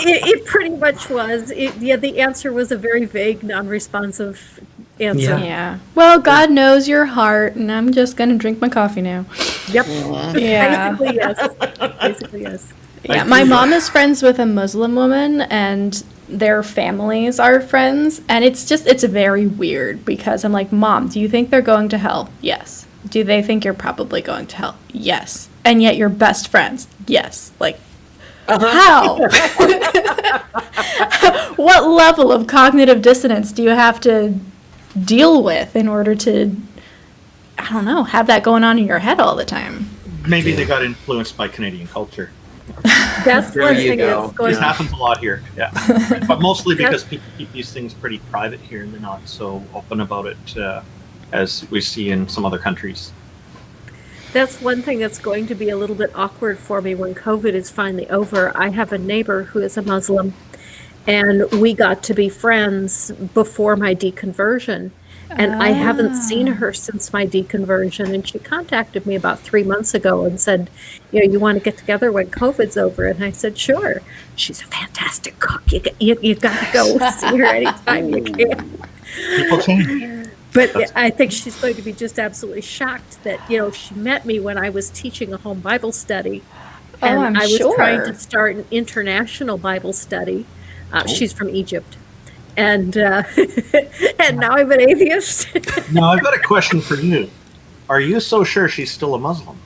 It pretty much was. The answer was a very vague, non-responsive answer. Yeah. Well, God knows your heart, and I'm just going to drink my coffee now. Yep. Yeah. Basically, yes. Basically, yes. Yeah, my mom is friends with a Muslim woman, and their families are friends, and it's very weird because I'm like, Mom, do you think they're going to hell? Yes. Do they think you're probably going to hell? Yes. And yet you're best friends? Yes. Like, how? What level of cognitive dissonance do you have to deal with in order to, I don't know, have that going on in your head all the time? Maybe they got influenced by Canadian culture. That's There one you thing go. that's going This on. happens a lot here, yeah. But mostly because people keep these things pretty private here, and they're not so open about it as we see in some other countries. That's one thing that's going to be a little bit awkward for me when COVID is finally over. I have a neighbor who is a Muslim, and we got to be friends before my deconversion. And I haven't seen her since my deconversion. And she contacted me about 3 months ago and said, you want to get together when COVID's over? And I said, sure. She's a fantastic cook. You got to go see her anytime you can. People change. But I think she's going to be just absolutely shocked that, she met me when I was teaching a home Bible study. And I'm I was sure. trying to start an international Bible study. She's from Egypt. And and now I'm an atheist. Now, I've got a question for you. Are you so sure she's still a Muslim?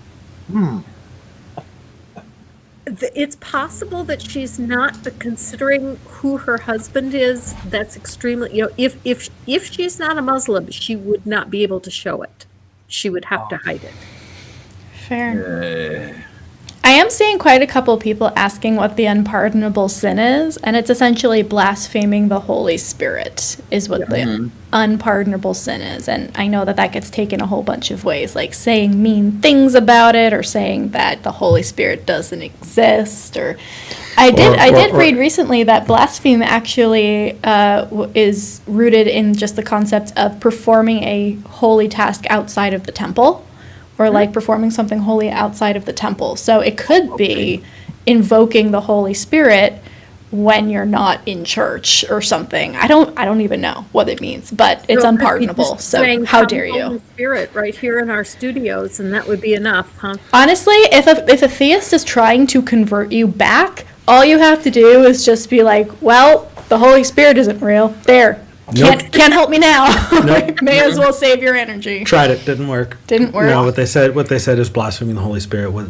It's possible that she's not, but considering who her husband is, that's extremely, if she's not a Muslim, she would not be able to show it. She would have to hide it. Fair. I am seeing quite a couple people asking what the unpardonable sin is, and it's essentially blaspheming the Holy Spirit is what the unpardonable sin is. And I know that gets taken a whole bunch of ways, like saying mean things about it, or saying that the Holy Spirit doesn't exist. Or I did read recently that blaspheme actually is rooted in just the concept of performing a holy task outside of the temple. Or like performing something holy outside of the temple. So it could be invoking the Holy Spirit when you're not in church or something. I don't even know what it means, but it's unpardonable. So how dare you? Holy Spirit right here in our studios, and that would be enough, huh? Honestly, if a theist is trying to convert you back, all you have to do is just be like, well, the Holy Spirit isn't real. There. Nope. Can't help me now. Nope. May as well save your energy. Tried it, didn't work. Didn't work. No, what they said is blaspheming the Holy Spirit. What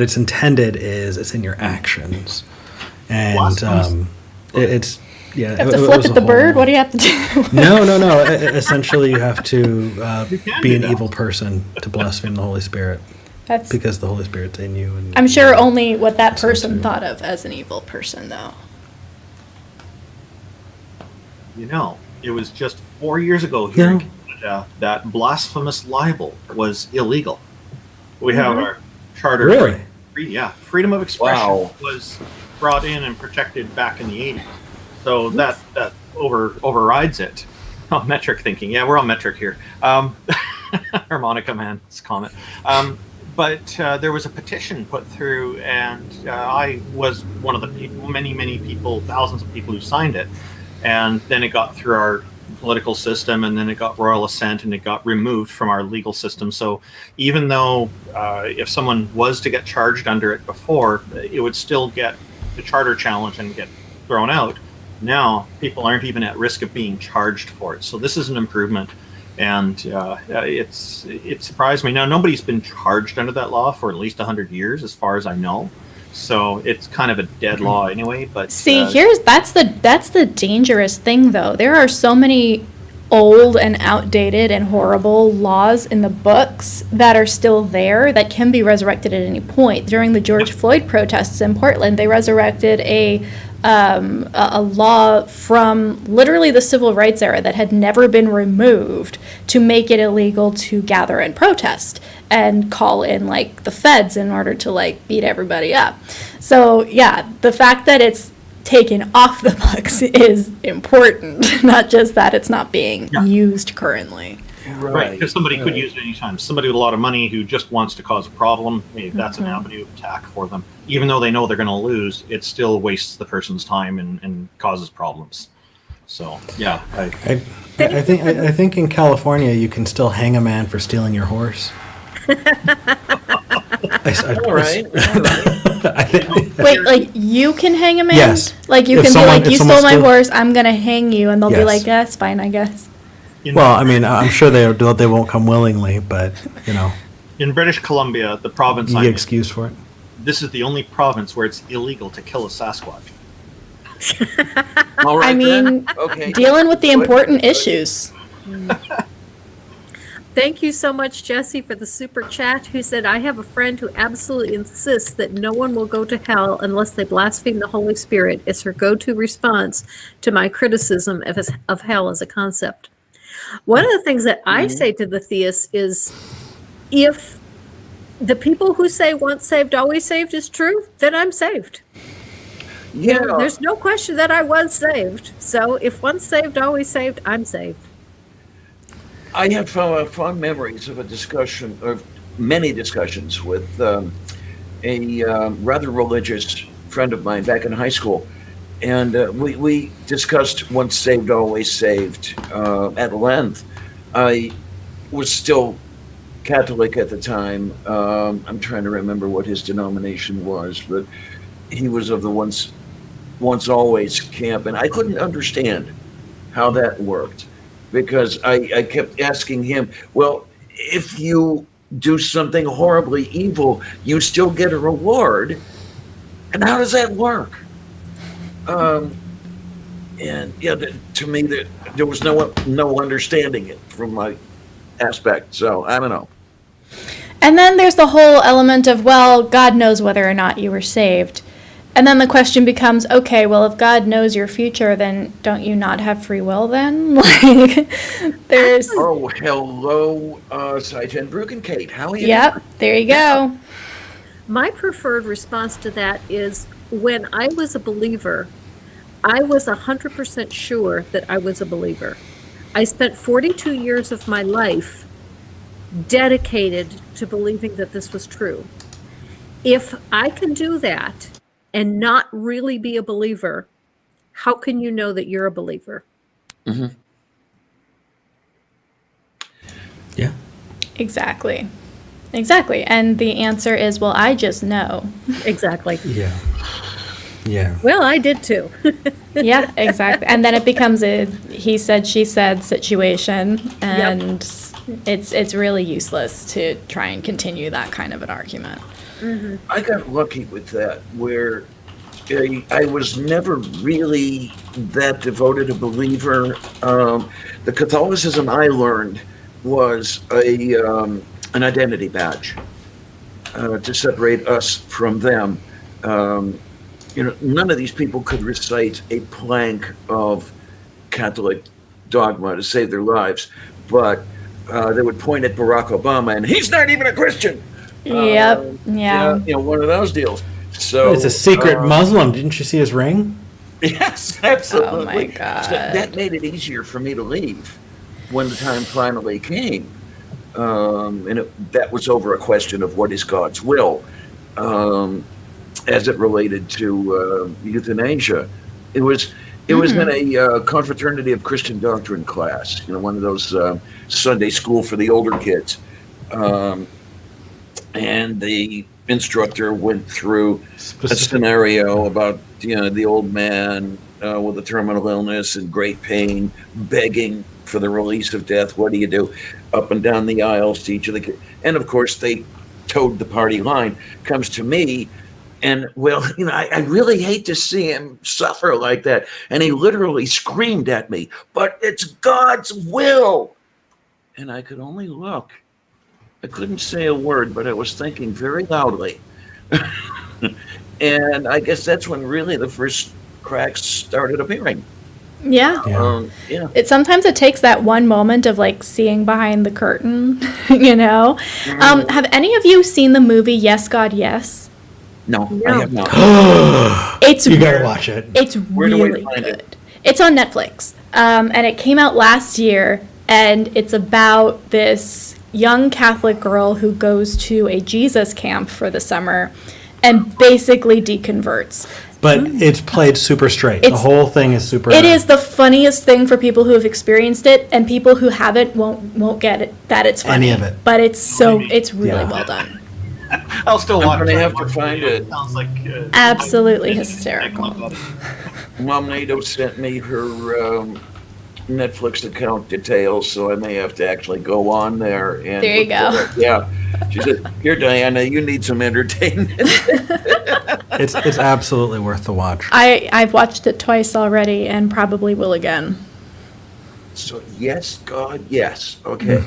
it's intended is it's in your actions, and it's You have to flip at the bird. What do you have to do? No. Essentially, you have to be an evil person to blaspheme the Holy Spirit. That's, because the Holy Spirit's in you. And I'm sure only what that That's so person too. thought of as an evil person, though. You know, it was just 4 years ago here in Yeah. Canada that blasphemous libel was illegal. We have our charter. Really? Freedom of expression Wow. was brought in and protected back in the 80s. So that overrides it. Oh, metric thinking. Yeah, we're on metric here. Harmonica man's comment. But there was a petition put through, and I was one of the people, many people, thousands of people who signed it. And then it got through our political system, and then it got royal assent, and it got removed from our legal system. So even though if someone was to get charged under it before, it would still get the charter challenge and get thrown out. Now people aren't even at risk of being charged for it. So this is an improvement, and it surprised me. Now nobody's been charged under that law for at least 100 years, as far as I know. So it's kind of a dead law anyway. But See, that's the dangerous thing, though. There are so many old and outdated and horrible laws in the books that are still there that can be resurrected at any point. During the George Floyd protests in Portland, they resurrected a law from literally the civil rights era that had never been removed to make it illegal to gather and protest and call in like the feds in order to like beat everybody up. So yeah, the fact that it's taken off the books is important, not just that it's not being used currently. Right, because somebody could use it anytime. Somebody with a lot of money who just wants to cause a problem, maybe that's an avenue of attack for them. Even though they know they're going to lose, it still wastes the person's time and causes problems. So, yeah. I think in California you can still hang a man for stealing your horse. All right. I think, Wait, like you can hang a man? Yes. Like you If can someone- be like, if you someone stole my steal- horse, I'm gonna hang you, and they'll be Yes. like, that's fine, I guess. well, I mean, I'm sure they won't come willingly, but you know, In British Columbia, the province you I'm get in, excused for it. this is the only province where it's illegal to kill a Sasquatch. All right. I mean, then. Okay. dealing with the Good. important issues. Thank you so much, Jesse, for the super chat, who said, I have a friend who absolutely insists that no one will go to hell unless they blaspheme the Holy Spirit. It's her go-to response to my criticism of hell as a concept. One of the things that I say to the theists is, if the people who say once saved, always saved is true, then I'm saved. Yeah. There's no question that I was saved. So if once saved, always saved, I'm saved. I have fond memories of a discussion, of many discussions with a rather religious friend of mine back in high school. And we discussed once saved, always saved at length. I was still Catholic at the time. I'm trying to remember what his denomination was, but he was of the once always camp. And I couldn't understand how that worked, because I kept asking him, well, if you do something horribly evil, you still get a reward. And how does that work? And yeah, to me, there was no understanding it from my aspect. So I don't know. And then there's the whole element of, well, God knows whether or not you were saved. And then the question becomes, okay, well, if God knows your future, then don't you not have free will then? Like, there's... Oh, hello, Saichen Kate. How are you? Yep, there you go. My preferred response to that is, when I was a believer, I was 100% sure that I was a believer. I spent 42 years of my life dedicated to believing that this was true. If I can do that and not really be a believer, how can you know that you're a believer? Mm-hmm. Yeah. Exactly. And the answer is, well, I just know. Exactly. Yeah. Yeah. Well, I did too. Yeah, exactly. And then it becomes a he said, she said situation, and it's really useless to try and continue that kind of an argument. Mm-hmm. I got lucky with that, where I was never really that devoted a believer. The Catholicism I learned was an identity badge. to separate us from them. None of these people could recite a plank of Catholic dogma to save their lives, but they would point at Barack Obama and he's not even a Christian. Yep. Yeah. One of those deals. So It's a secret Muslim. Didn't you see his ring? Yes, absolutely. Oh my God. So that made it easier for me to leave when the time finally came. That was over a question of what is God's will, as it related to euthanasia. It was in a confraternity of Christian doctrine class, one of those Sunday school for the older kids. And the instructor went through a scenario about the old man with a terminal illness and great pain, begging for the release of death. What do you do? Up and down the aisles to each of the kids. And of course, they towed the party line. Comes to me, and I really hate to see him suffer like that. And he literally screamed at me, "But it's God's will." And I could only look. I couldn't say a word, but I was thinking very loudly. And I guess that's when really the first cracks started appearing. Yeah. Yeah. Sometimes it takes that one moment of like seeing behind the curtain, Have any of you seen the movie Yes, God, Yes? No, I have not. You gotta watch it. It's Where do we really find good. it? It's on Netflix, and it came out last year, and it's about this young Catholic girl who goes to a Jesus camp for the summer and basically deconverts. But it's played super straight. The whole thing is super. It is the funniest thing for people who have experienced it, and people who haven't won't get it that it's funny. Any of it. But it's really well done. I'll still watch. I'm gonna have to find it. Sounds like Absolutely hysterical. Mom Nato sent me her Netflix account details, so I may have to actually go on there and. There you go. Yeah, she said, "Here, Diana, you need some entertainment." It's absolutely worth the watch. I've watched it twice already and probably will again. So yes, God, yes. Okay,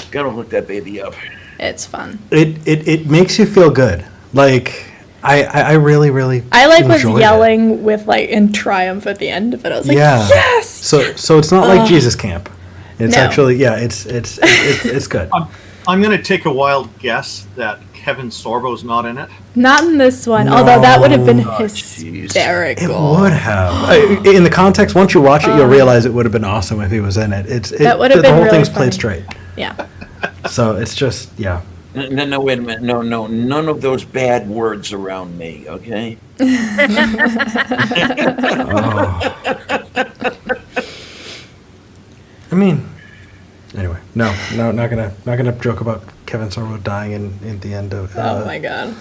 gotta look that baby up. It's fun. It makes you feel good. Like I really I was enjoyed yelling with in triumph at the end of it. I was like, Yeah. yes. So it's not like Jesus Camp. It's No. actually it's good. I'm going to take a wild guess that Kevin Sorbo's not in it. Not in this one, although that would have been It hysterical. would have. In the context, once you watch it, you'll realize it would have been awesome if he was in it. That would have the been whole really thing's funny. played straight. Yeah. So it's just No, wait a minute. No, none of those bad words around me, okay? I mean, anyway, no, not gonna joke about Kevin Sorbo dying in the end of. Oh my God.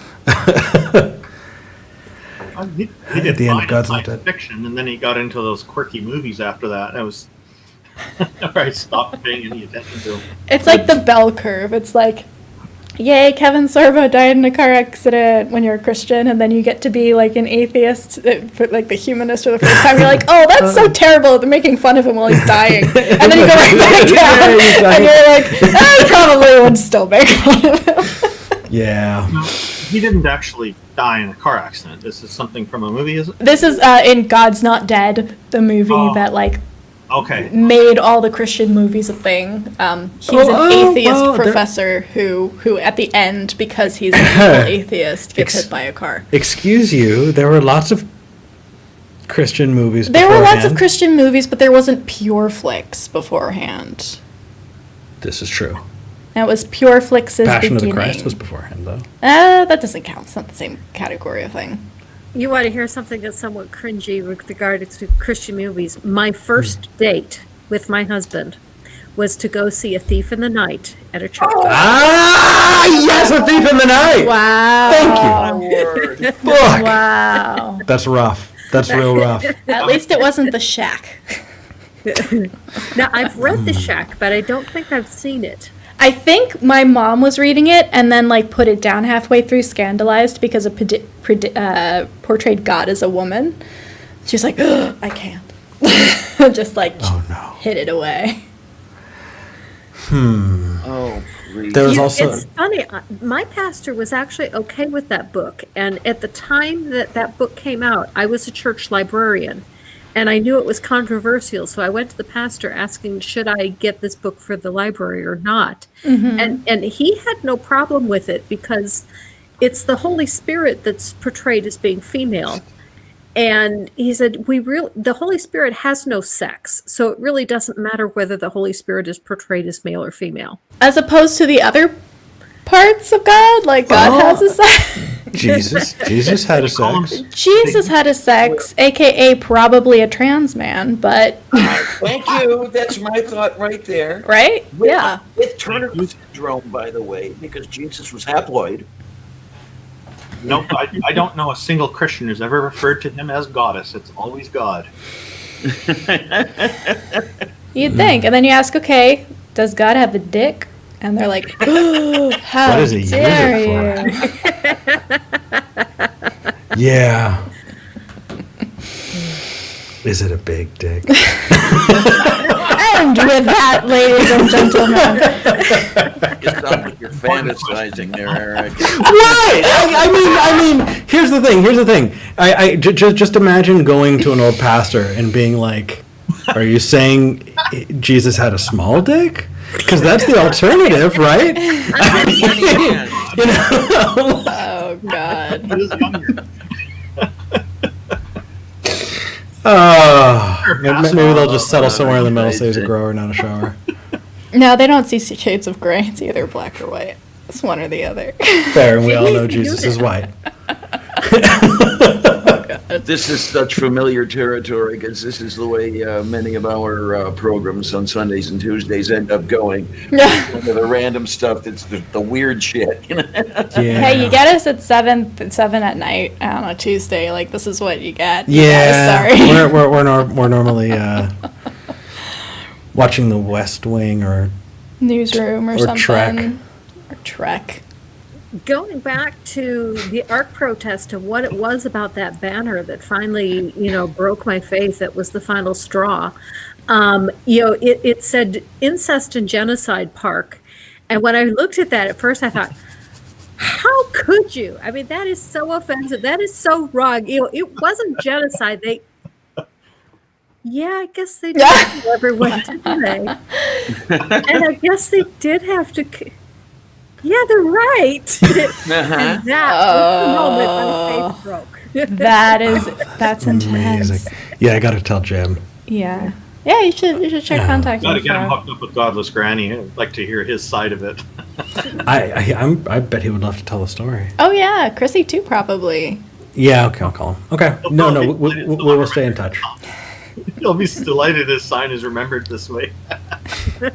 He did At the end, fine in God's Not science Dead. fiction, and then he got into those quirky movies after that. I was, I stopped paying any attention to him. It's like the bell curve. It's like, yay, Kevin Sorbo died in a car accident when you're a Christian, and then you get to be like an atheist, like the humanist for the first time. You're like, oh, that's so terrible. They're making fun of him while he's dying. And then you go right back down, and you're like, I probably would still make fun of him. Yeah. No, he didn't actually die in a car accident. This is something from a movie, is it? This is in God's Not Dead, the movie that Okay. made all the Christian movies a thing. He's an atheist professor who at the end, because he's an evil atheist, gets hit by a car. Excuse you. There were lots of Christian movies. There were lots of beforehand. Christian movies, but there wasn't Pure Flix beforehand. This is true. That was Pure Flix's Passion beginning. of the Christ was beforehand, though. That doesn't count. It's not the same category of thing. You want to hear something that's somewhat cringy with regard to Christian movies? My first date with my husband was to go see A Thief in the Night at a church. Ah, yes, A Thief in the Night. Wow. Thank you. Word. Fuck. Wow. That's rough. That's real rough. At least it wasn't The Shack. Now, I've read The Shack, but I don't think I've seen it. I think my mom was reading it and then put it down halfway through, scandalized because it portrayed God as a woman. She's like, "Ugh, I can't. Just Oh no. hid it away. Oh, please. There was also It's funny. My pastor was actually okay with that book, and at the time that that book came out, I was a church librarian, and I knew it was controversial. So I went to the pastor asking, should I get this book for the library or not? And he had no problem with it because it's the Holy Spirit that's portrayed as being female. And he said, the Holy Spirit has no sex, so it really doesn't matter whether the Holy Spirit is portrayed as male or female. As opposed to the other parts of God, like God has a sex. Jesus had a sex. Jesus had a sex, aka probably a trans man, but Thank you. That's my thought right there. right? Yeah. With Turner syndrome, by the way, because Jesus was haploid. Nope, I don't know a single Christian who's ever referred to him as goddess. It's always God. You'd think. And then you ask, okay, does God have a dick? And they're like, oh, how What does he use dare it you? Yeah. Is it a big dick? And with that, ladies and gentlemen, You sound like you're fantasizing there, Eric. Right. I mean, here's the thing. Just imagine going to an old pastor and being like, "Are you saying Jesus had a small dick? Because that's the alternative, right?" You know. oh God. He was younger. Maybe they'll just settle somewhere in the middle, say he's a grower, not a shower. No, they don't see shades of gray. It's either black or white. It's one or the other. Fair, and we all know Jesus is white. This is such familiar territory because this is the way many of our programs on Sundays and Tuesdays end up going. The random stuff that's the weird shit. You know? Yeah. Hey, you get us at 7 at night on a Tuesday. Like, this is what you get. Yeah, You guys, sorry. we're normally watching The West Wing or Newsroom or something. Trek. Or Trek. Going back to the ARC protest and what it was about that banner that finally, broke my faith, that was the final straw. It said incest and genocide park. And when I looked at that at first, I thought, how could you? I mean, that is so offensive. That is so wrong. It wasn't genocide. I guess they did kill everyone, didn't they? And I guess they did have to. Yeah, they're right. And that was the moment my faith broke. That's intense. amazing. Yeah, I got to tell Jim. Yeah. Yeah, you should check contact Got to get him info. hooked up with Godless Granny. I'd like to hear his side of it. I bet he would love to tell the story. Oh yeah, Chrissy too probably. Yeah, okay, I'll call him. Okay, no, we'll stay in touch. He'll be delighted his sign is remembered this way.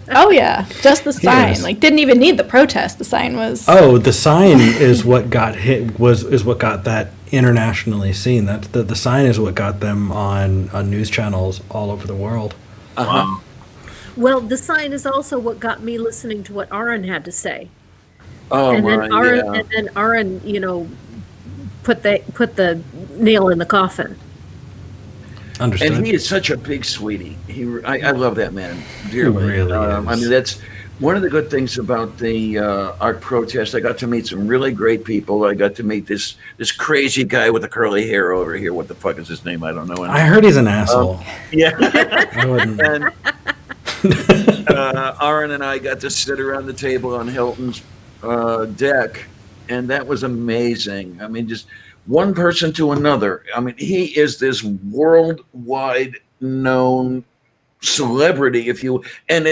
Oh yeah, just the sign. is. Like didn't even need the protest. The sign was. Oh, the sign is what got hit. Is what got that internationally seen. That's the sign is what got them on news channels all over the world. Wow. Well, the sign is also what got me listening to what Aaron had to say. Oh, And then my, Aaron, yeah. and then Aaron, put the nail in the coffin. Understood. And he is such a big sweetie. I love that man dearly. He really is. I mean, that's one of the good things about the art protest. I got to meet some really great people. I got to meet this crazy guy with the curly hair over here. What the fuck is his name? I don't know. I heard he's an asshole. Yeah. I wouldn't. And Aaron and I got to sit around the table on Hilton's deck, and that was amazing. I mean, just one person to another. I mean, he is this worldwide known celebrity, and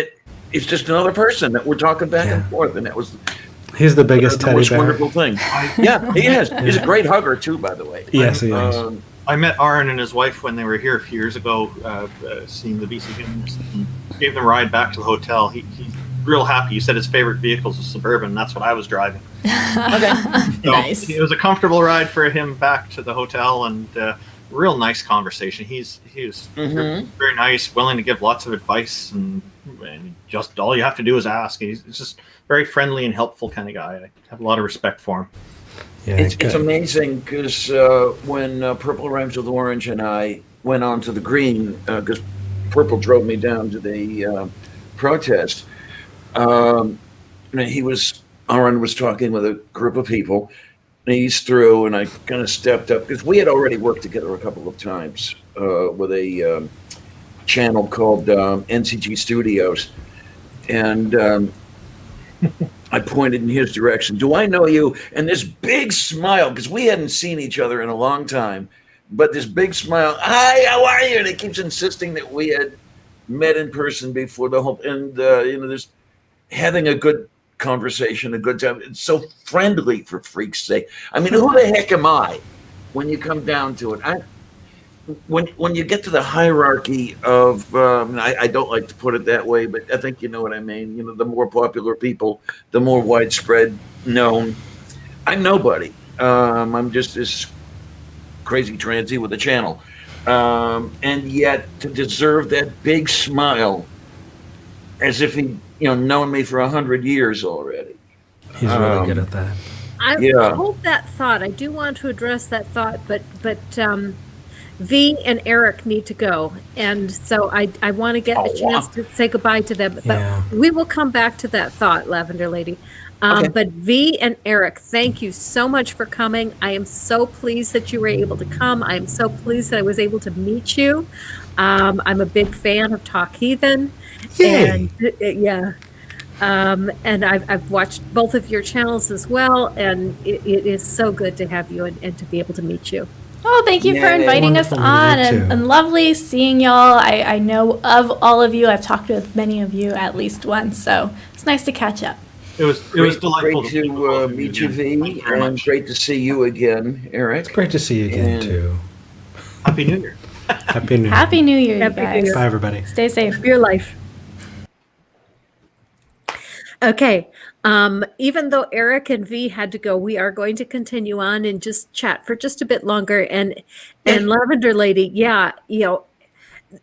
it's just another person that we're talking back and forth, and that was He's the biggest the teddy most bear. wonderful thing. Yeah, he is. He's a great hugger too, by the way. Yes, he is. I met Aaron and his wife when they were here a few years ago, seeing the BC Games. Gave them a ride back to the hotel. He's real happy. He said his favorite vehicle is a Suburban. And that's what I was driving. Okay. So Nice. It was a comfortable ride for him back to the hotel, and real nice conversation. He was very nice, willing to give lots of advice, and just all you have to do is ask. He's just very friendly and helpful kind of guy. I have a lot of respect for him. Yeah, It's amazing because when Purple Rhymes with Orange and I went on to the green, because Purple drove me down to the protest, Aaron was talking with a group of people, and he's through, and I kind of stepped up because we had already worked together a couple of times with a channel called NCG Studios, and I pointed in his direction. Do I know you? And this big smile, because we hadn't seen each other in a long time, but this big smile. Hi, how are you? And he keeps insisting that we had met in person before the whole, and there's having a good conversation, a good time. It's so friendly, for freak's sake. I mean, who the heck am I when you come down to it? When you get to the hierarchy of, I don't like to put it that way, but I think you know what I mean. The more popular people, the more widespread known. I'm nobody. I'm just this crazy transy with a channel. And yet to deserve that big smile as if he, known me for 100 years already. He's really good at that. I hold that thought. I do want to address that thought, but V and Eric need to go, and so I want to get a chance to say goodbye to them. But we will come back to that thought, Lavender Lady. Okay. But V and Eric, thank you so much for coming. I am so pleased that you were able to come. I am so pleased that I was able to meet you. I'm a big fan of Talk Heathen. Yay. And I've watched both of your channels as well, and it is so good to have you and to be able to meet you. Oh, thank you for inviting us on, and lovely seeing y'all. I know of all of you. I've talked with many of you at least once, so it's nice to catch up. It was delightful Great to meet you, V, and great to see you again, Eric. It's great to see you again, too. Happy New Year. Happy New Year. Happy New Year, you Happy New guys. Year. Bye, everybody. Stay safe. Your life. Okay. Even though Eric and V had to go, we are going to continue on and just chat for just a bit longer. And Lavender Lady,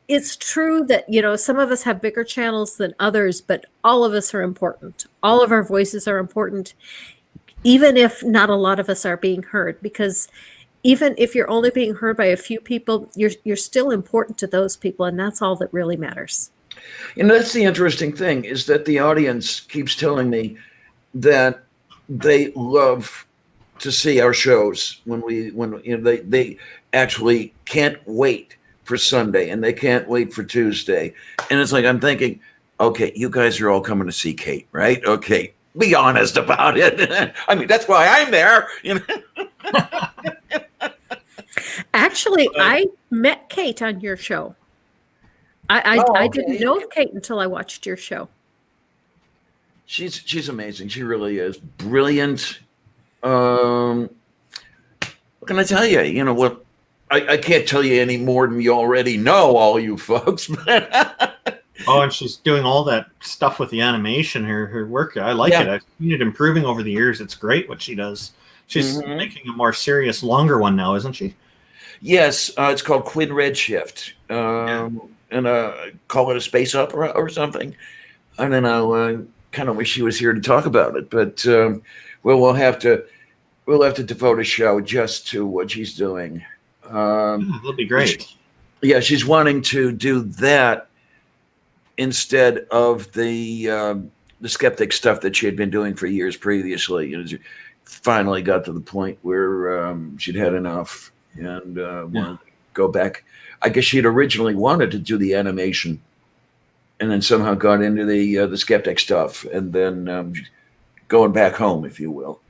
it's true that, some of us have bigger channels than others, but all of us are important. All of our voices are important, even if not a lot of us are being heard, because even if you're only being heard by a few people, you're still important to those people. And that's all that really matters. That's the interesting thing, is that the audience keeps telling me that they love to see our shows when they actually can't wait for Sunday and they can't wait for Tuesday. And it's like, I'm thinking, okay, you guys are all coming to see Kate, right? Okay, be honest about it. I mean, that's why I'm there. Actually, I met Kate on your show. I didn't know of Kate until I watched your show. She's amazing. She really is brilliant. What can I tell you? You know what? I can't tell you any more than you already know, all you folks. Oh, and she's doing all that stuff with the animation. Her work, I like it. I've seen it improving over the years. It's great what she does. She's making a more serious, longer one now, isn't she? Yes, it's called Quinn Redshift. And call it a space opera or something. I don't know. Kind of wish she was here to talk about it, but we'll have to devote a show just to what she's doing. That'll be great. She's wanting to do that instead of the skeptic stuff that she had been doing for years previously. She finally got to the point where she'd had enough and wanted to go back. I guess she had originally wanted to do the animation, and then somehow got into the skeptic stuff, and then going back home, if you will.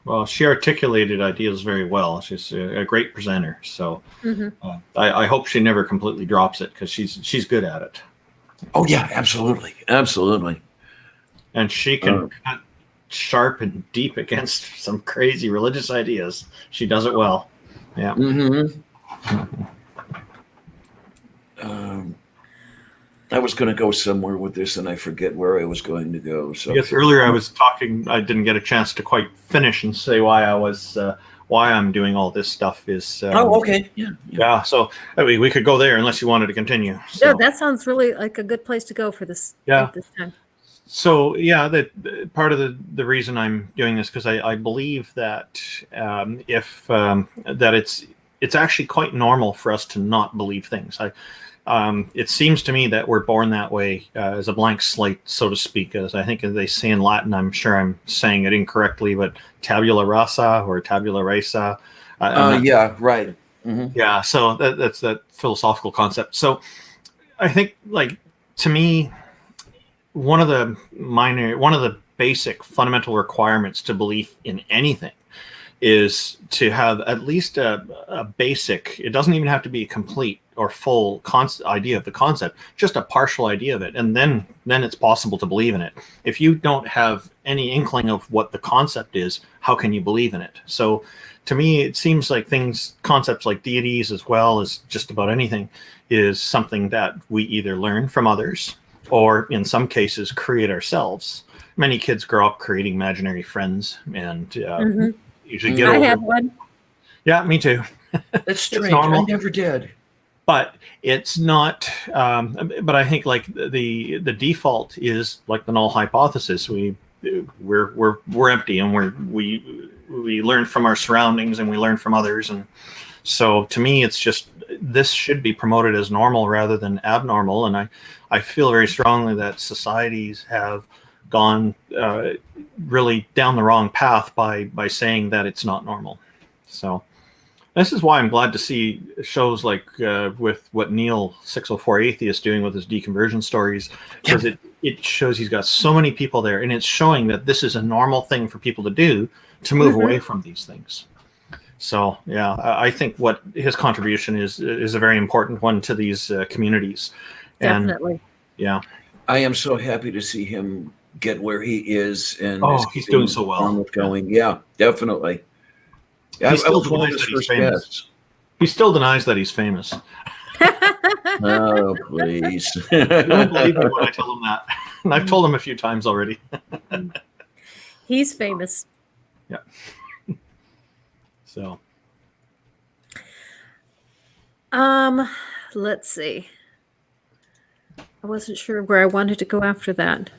Well, she articulated ideas very well. She's a great presenter, so I hope she never completely drops it, because she's good at it. Oh yeah, absolutely, and she can cut sharp and deep against some crazy religious ideas. She does it well. Yeah. I was going to go somewhere with this, and I forget where I was going to go. So I guess earlier I was talking. I didn't get a chance to quite finish and say why I'm doing all this stuff. Is okay, yeah. So I mean, we could go there unless you wanted to continue. So. No, that sounds really like a good place to go for this. At this time. So that part of the reason I'm doing this, because I believe that that it's actually quite normal for us to not believe things. It seems to me that we're born that way, as a blank slate, so to speak. As I think they say in Latin, I'm sure I'm saying it incorrectly, but tabula rasa or tabula rasa. Yeah, right. Hmm. Yeah, so that's that philosophical concept. So I think, like, to me, one of the basic fundamental requirements to belief in anything is to have at least a basic. It doesn't even have to be a complete or full idea of the concept, just a partial idea of it, and then it's possible to believe in it. If you don't have any inkling of what the concept is, how can you believe in it? So to me, it seems like concepts like deities, as well as just about anything, is something that we either learn from others or in some cases create ourselves. Many kids grow up creating imaginary friends and usually get I over. have one. Yeah, me too. That's strange. normal. I never did. But it's not. But I think, like, the default is like the null hypothesis. We're empty, and we learn from our surroundings, and we learn from others, and so to me, it's just, this should be promoted as normal rather than abnormal. And I feel very strongly that societies have gone really down the wrong path by saying that it's not normal. So this is why I'm glad to see shows like with what Neil 604 Atheist doing with his deconversion stories, because it shows he's got so many people there, and it's showing that this is a normal thing for people to do, to move away from these things. So yeah, I think what his contribution is a very important one to these communities. Definitely. And, yeah. I am so happy to see him get where he is, and He's doing so well. Going. Yeah, definitely. He still denies that he's famous. He still denies that he's famous. Oh, please. You don't believe me when I tell him that. And I've told him a few times already. He's famous. Yeah. So. Let's see. I wasn't sure where I wanted to go after that.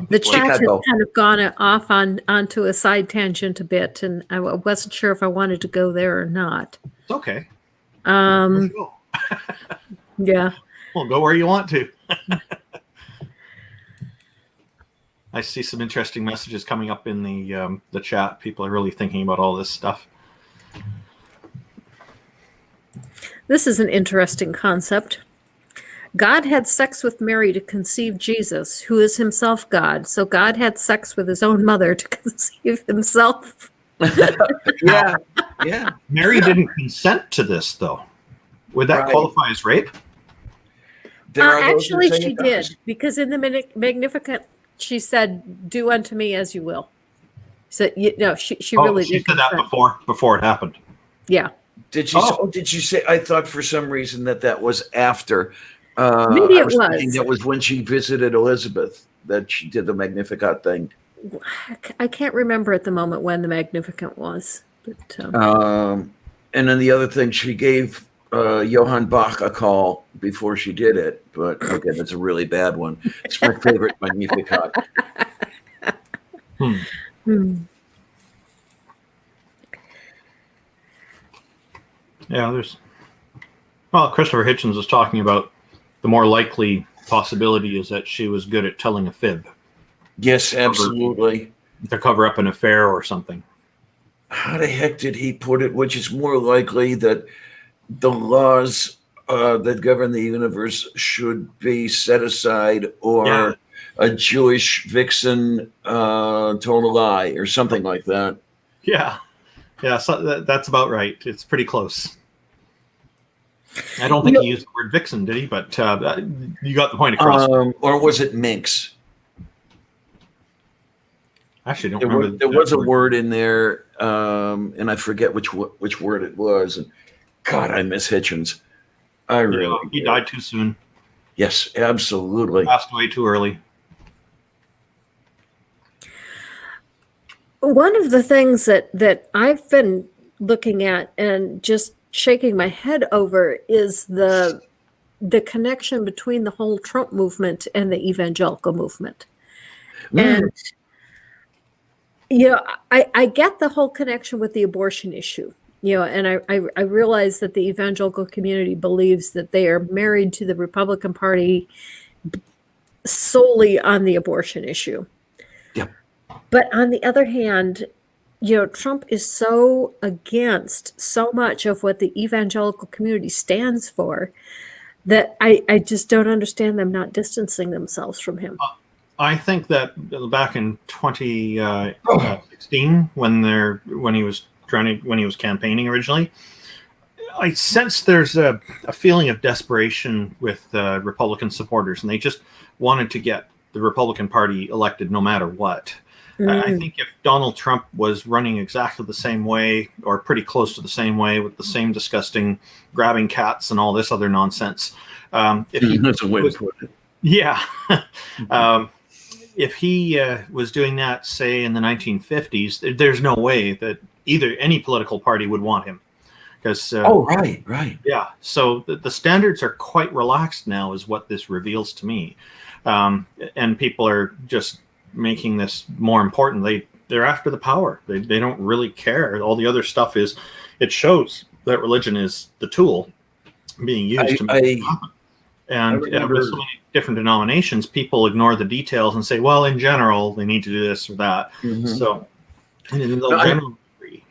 The chat has kind of gone off onto a side tangent a bit, and I wasn't sure if I wanted to go there or not. It's okay. Yeah. Well, go where you want to. I see some interesting messages coming up in the chat. People are really thinking about all this stuff. This is an interesting concept. God had sex with Mary to conceive Jesus, who is himself God. So God had sex with his own mother to conceive himself. Yeah. Mary didn't consent to this, though. Would that qualify as rape? Actually, she did, because in the Magnificat, she said, "Do unto me as you will." So she really did. She said that before it happened. Yeah. Did you say? I thought for some reason that was after. Maybe it was. That was when she visited Elizabeth that she did the Magnificat thing. I can't remember at the moment when the Magnificat was. But, and then the other thing, she gave Johann Bach a call before she did it, but okay, that's a really bad one. It's my favorite Magnificat. Yeah, Christopher Hitchens was talking about the more likely possibility is that she was good at telling a fib. Yes, absolutely. To cover up an affair or something. How the heck did he put it? Which is more likely that the laws that govern the universe should be set aside, or a Jewish vixen told a lie, or something like that. Yeah. So that's about right. It's pretty close. I don't think he used the word vixen, did he? But you got the point across. Or was it minx? Actually, don't remember. There was a word in there, and I forget which word it was. And God, I miss Hitchens. He died too soon. Yes, absolutely. Passed away too early. One of the things that I've been looking at and just shaking my head over is the connection between the whole Trump movement and the evangelical movement. And I get the whole connection with the abortion issue. And I realize that the evangelical community believes that they are married to the Republican Party solely on the abortion issue. Yep. But on the other hand, Trump is so against so much of what the evangelical community stands for that I just don't understand them not distancing themselves from him. I think that back in 2016, when he was campaigning originally, I sense there's a feeling of desperation with Republican supporters, and they just wanted to get the Republican Party elected no matter what. I think if Donald Trump was running exactly the same way, or pretty close to the same way, with the same disgusting grabbing cats and all this other nonsense, if he That's a way to put it. Yeah. If he was doing that, say, in the 1950s, there's no way that any political party would want him. Because right. Yeah. So the standards are quite relaxed now, is what this reveals to me. And people are just making this more important. They're after the power. They don't really care. All the other stuff it shows that religion is the tool being used to make it happen. And with so many different denominations, people ignore the details and say, well, in general, they need to do this or that. So, and in the general degree.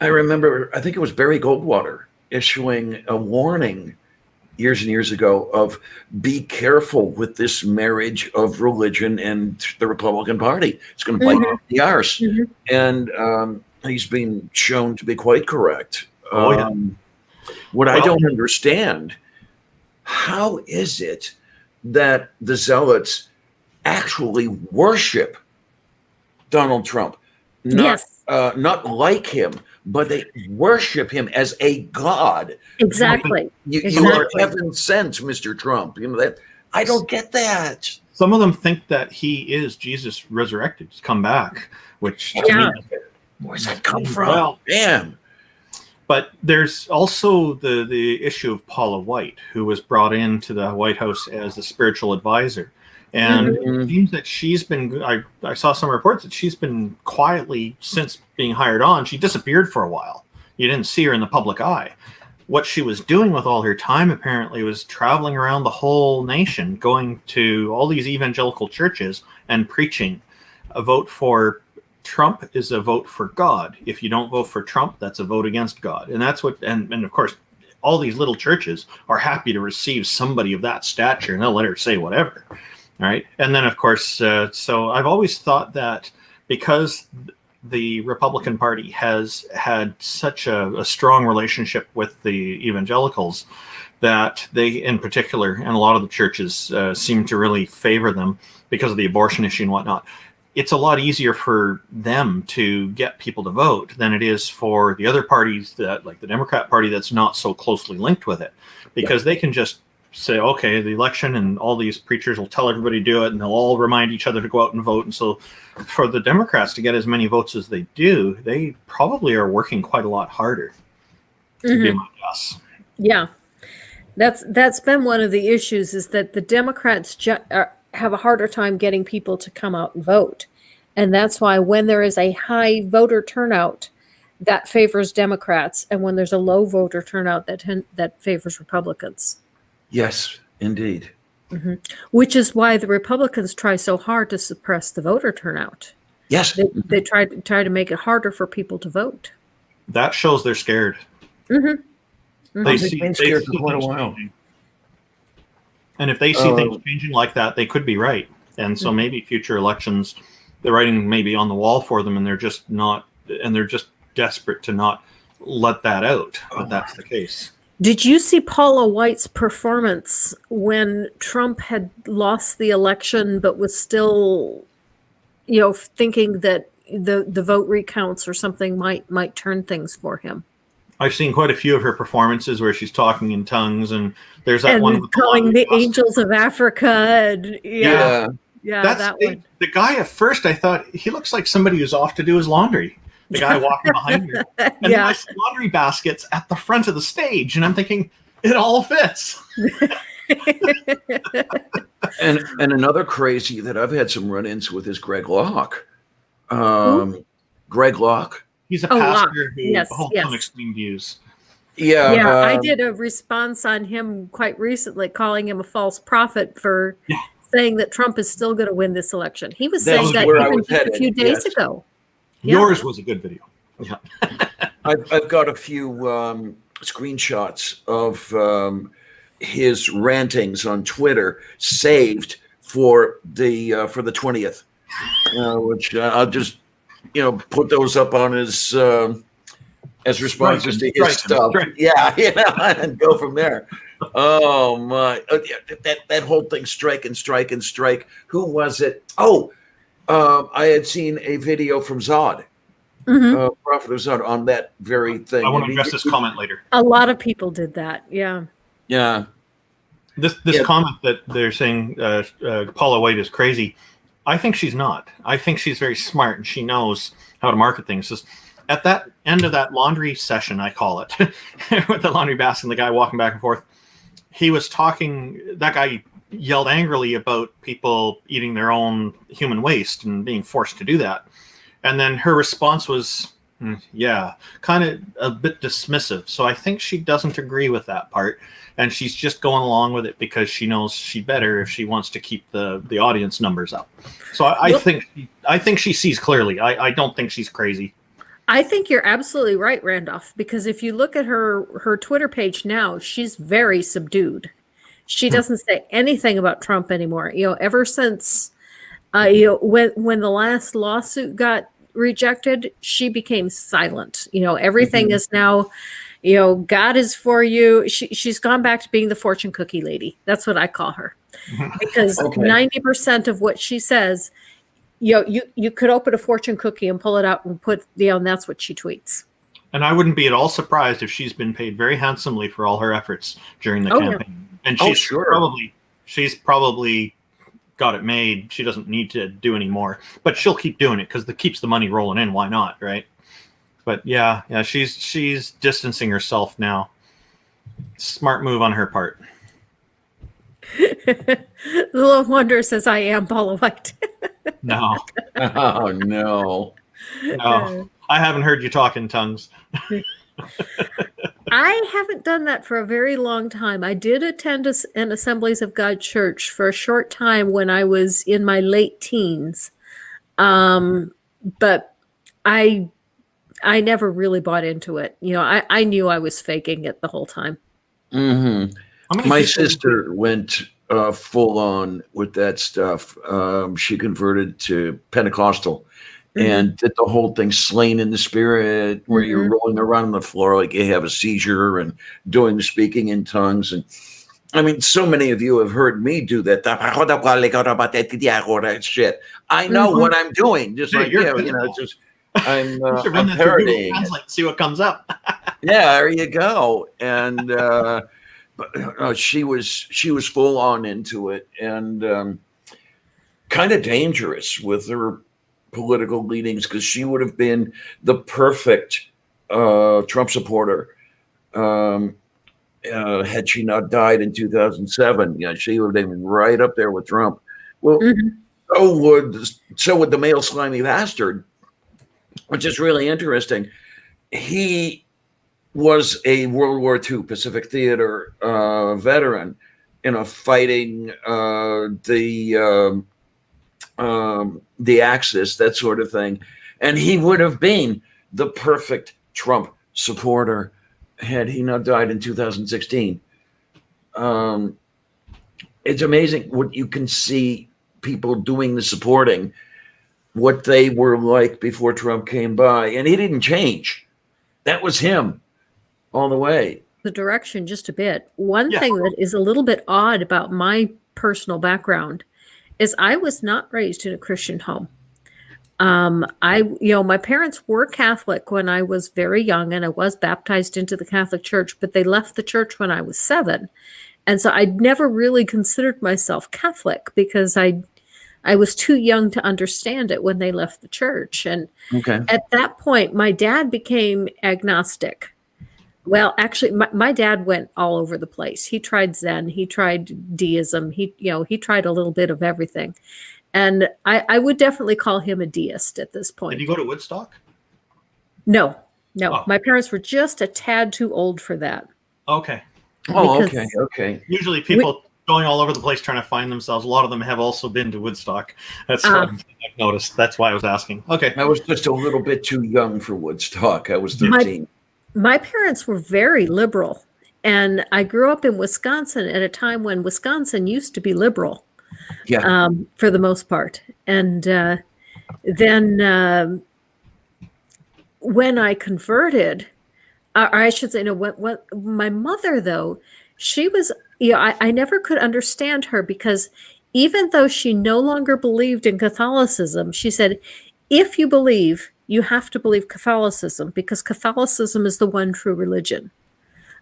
I remember, I think it was Barry Goldwater issuing a warning years and years ago of be careful with this marriage of religion and the Republican Party. It's going to bite off the arse. And he's been shown to be quite correct. What I don't understand, how is it that the zealots actually worship Donald Trump? Not like him, but they worship him as a god. Exactly. You are heaven sent, Mr. Trump. That I don't get that. Some of them think that he is Jesus resurrected, he's come back, which to me, where's that come from? Well, damn. But there's also the issue of Paula White, who was brought into the White House as a spiritual advisor. And it seems that she's been, I saw some reports that she's been quietly, since being hired on, she disappeared for a while. You didn't see her in the public eye. What she was doing with all her time, apparently, was traveling around the whole nation, going to all these evangelical churches and preaching a vote for Trump is a vote for God. If you don't vote for Trump, that's a vote against God. And that's what, and of course, all these little churches are happy to receive somebody of that stature, and they'll let her say whatever. All right. And then, of course, so I've always thought that because the Republican Party has had such a strong relationship with the evangelicals, that they, in particular, and a lot of the churches seem to really favor them because of the abortion issue and whatnot. It's a lot easier for them to get people to vote than it is for the other parties, that, like the Democrat Party, that's not so closely linked with it, because they can just say, okay, the election, and all these preachers will tell everybody to do it, and they'll all remind each other to go out and vote. And so for the Democrats to get as many votes as they do, they probably are working quite a lot harder, to be my guess. Yeah. That's been one of the issues, is that the Democrats have a harder time getting people to come out and vote. And that's why when there is a high voter turnout, that favors Democrats, and when there's a low voter turnout, that favors Republicans. Yes, indeed. Which is why the Republicans try so hard to suppress the voter turnout. Yes. They try to make it harder for people to vote. That shows they're scared. They've been scared for quite a while. And if they see things changing like that, they could be right. And so maybe future elections, the writing may be on the wall for them, and they're just desperate to not let that out, but that's the case. Did you see Paula White's performance when Trump had lost the election, but was still, thinking that the vote recounts or something might turn things for him? I've seen quite a few of her performances where she's talking in tongues, and there's that one with calling the angels of Africa, and that one. The guy at first, I thought he looks like somebody who's off to do his laundry. The guy walking behind her, and nice laundry baskets at the front of the stage, and I'm thinking it all fits. and another crazy that I've had some run-ins with is Greg Locke. Greg Locke He's a A lot. pastor who Yes, holds some yes. extreme views. Yeah, Yeah, I did a response on him quite recently, calling him a false prophet for Yeah, saying that Trump is still going to win this election. He was that's saying that where I even was just a headed. few days Yes. ago. Yeah. yours was a good video. Yeah. I've got a few screenshots of his rantings on Twitter saved for the 20th, which I'll just put those up on his as responses to his stuff. Yeah, and go from there. Oh my! That whole thing, strike and strike and strike. Who was it? Oh, I had seen a video from Zod. Mhm. Prophet of Zod on that very thing. I want to address this comment later. A lot of people did that. Yeah. Yeah. This Yeah. comment that they're saying Paula White is crazy. I think she's not. I think she's very smart and she knows how to market things. Just at that end of that laundry session, I call it, with the laundry basket and the guy walking back and forth, he was talking. That guy yelled angrily about people eating their own human waste and being forced to do that. And then her response was, yeah, kind of a bit dismissive. So I think she doesn't agree with that part. And she's just going along with it because she knows she better if she wants to keep the audience numbers up. So I think she sees clearly. I don't think she's crazy. I think you're absolutely right, Randolph, because if you look at her Twitter page now, she's very subdued. She doesn't say anything about Trump anymore. Ever since when the last lawsuit got rejected, she became silent. Everything is now, God is for you. She's gone back to being the fortune cookie lady. That's what I call her, because 90% of what she says, you could open a fortune cookie and pull it out and put, and that's what she tweets. And I wouldn't be at all surprised if she's been paid very handsomely for all her efforts during the campaign. Yeah. And she's probably got it made. She doesn't need to do any more, but she'll keep doing it because it keeps the money rolling in. Why not, right? But yeah, she's distancing herself now. Smart move on her part. The little wonder says, "I am Paula White." No. Oh no. No. I haven't heard you talk in tongues. I haven't done that for a very long time. I did attend an Assemblies of God church for a short time when I was in my late teens. But I never really bought into it. I knew I was faking it the whole time. Mm-hmm. My sister went full on with that stuff. She converted to Pentecostal. And did the whole thing, slain in the spirit, where you're rolling around on the floor like you have a seizure and doing the speaking in tongues. And I mean, so many of you have heard me do that. Shit. I know what I'm doing. Just like, I'm parodying it. See what comes up. Yeah, there you go. And but she was full on into it, and kind of dangerous with her political leanings, because she would have been the perfect Trump supporter had she not died in 2007. She would have been right up there with Trump. Well, so would the male slimy bastard, which is really interesting. He was a World War II Pacific Theater veteran, fighting the Axis, that sort of thing. And he would have been the perfect Trump supporter had he not died in 2016. It's amazing what you can see people doing the supporting, what they were like before Trump came by. And he didn't change. That was him all the way. The direction just a bit. One thing that is a little bit odd about my personal background is I was not raised in a Christian home. My parents were Catholic when I was very young, and I was baptized into the Catholic Church, but they left the church when I was 7. And so I'd never really considered myself Catholic because I was too young to understand it when they left the church. And at that point, my dad became agnostic. Well, actually, my dad went all over the place. He tried Zen, he tried deism, he tried a little bit of everything. And I would definitely call him a deist at this point. Did you go to Woodstock? No, no. Oh. My parents were just a tad too old for that. Okay. Oh, Because okay, okay. Usually people going all over the place trying to find themselves. A lot of them have also been to Woodstock. That's what I've noticed. That's why I was asking. Okay. I was just a little bit too young for Woodstock. I was My 13. my parents were very liberal, and I grew up in Wisconsin at a time when Wisconsin used to be liberal, Yeah. for the most part. And then when I converted, or I should say, no, what my mother, though, she was, I never could understand her because even though she no longer believed in Catholicism, she said, if you believe, you have to believe Catholicism because Catholicism is the one true religion.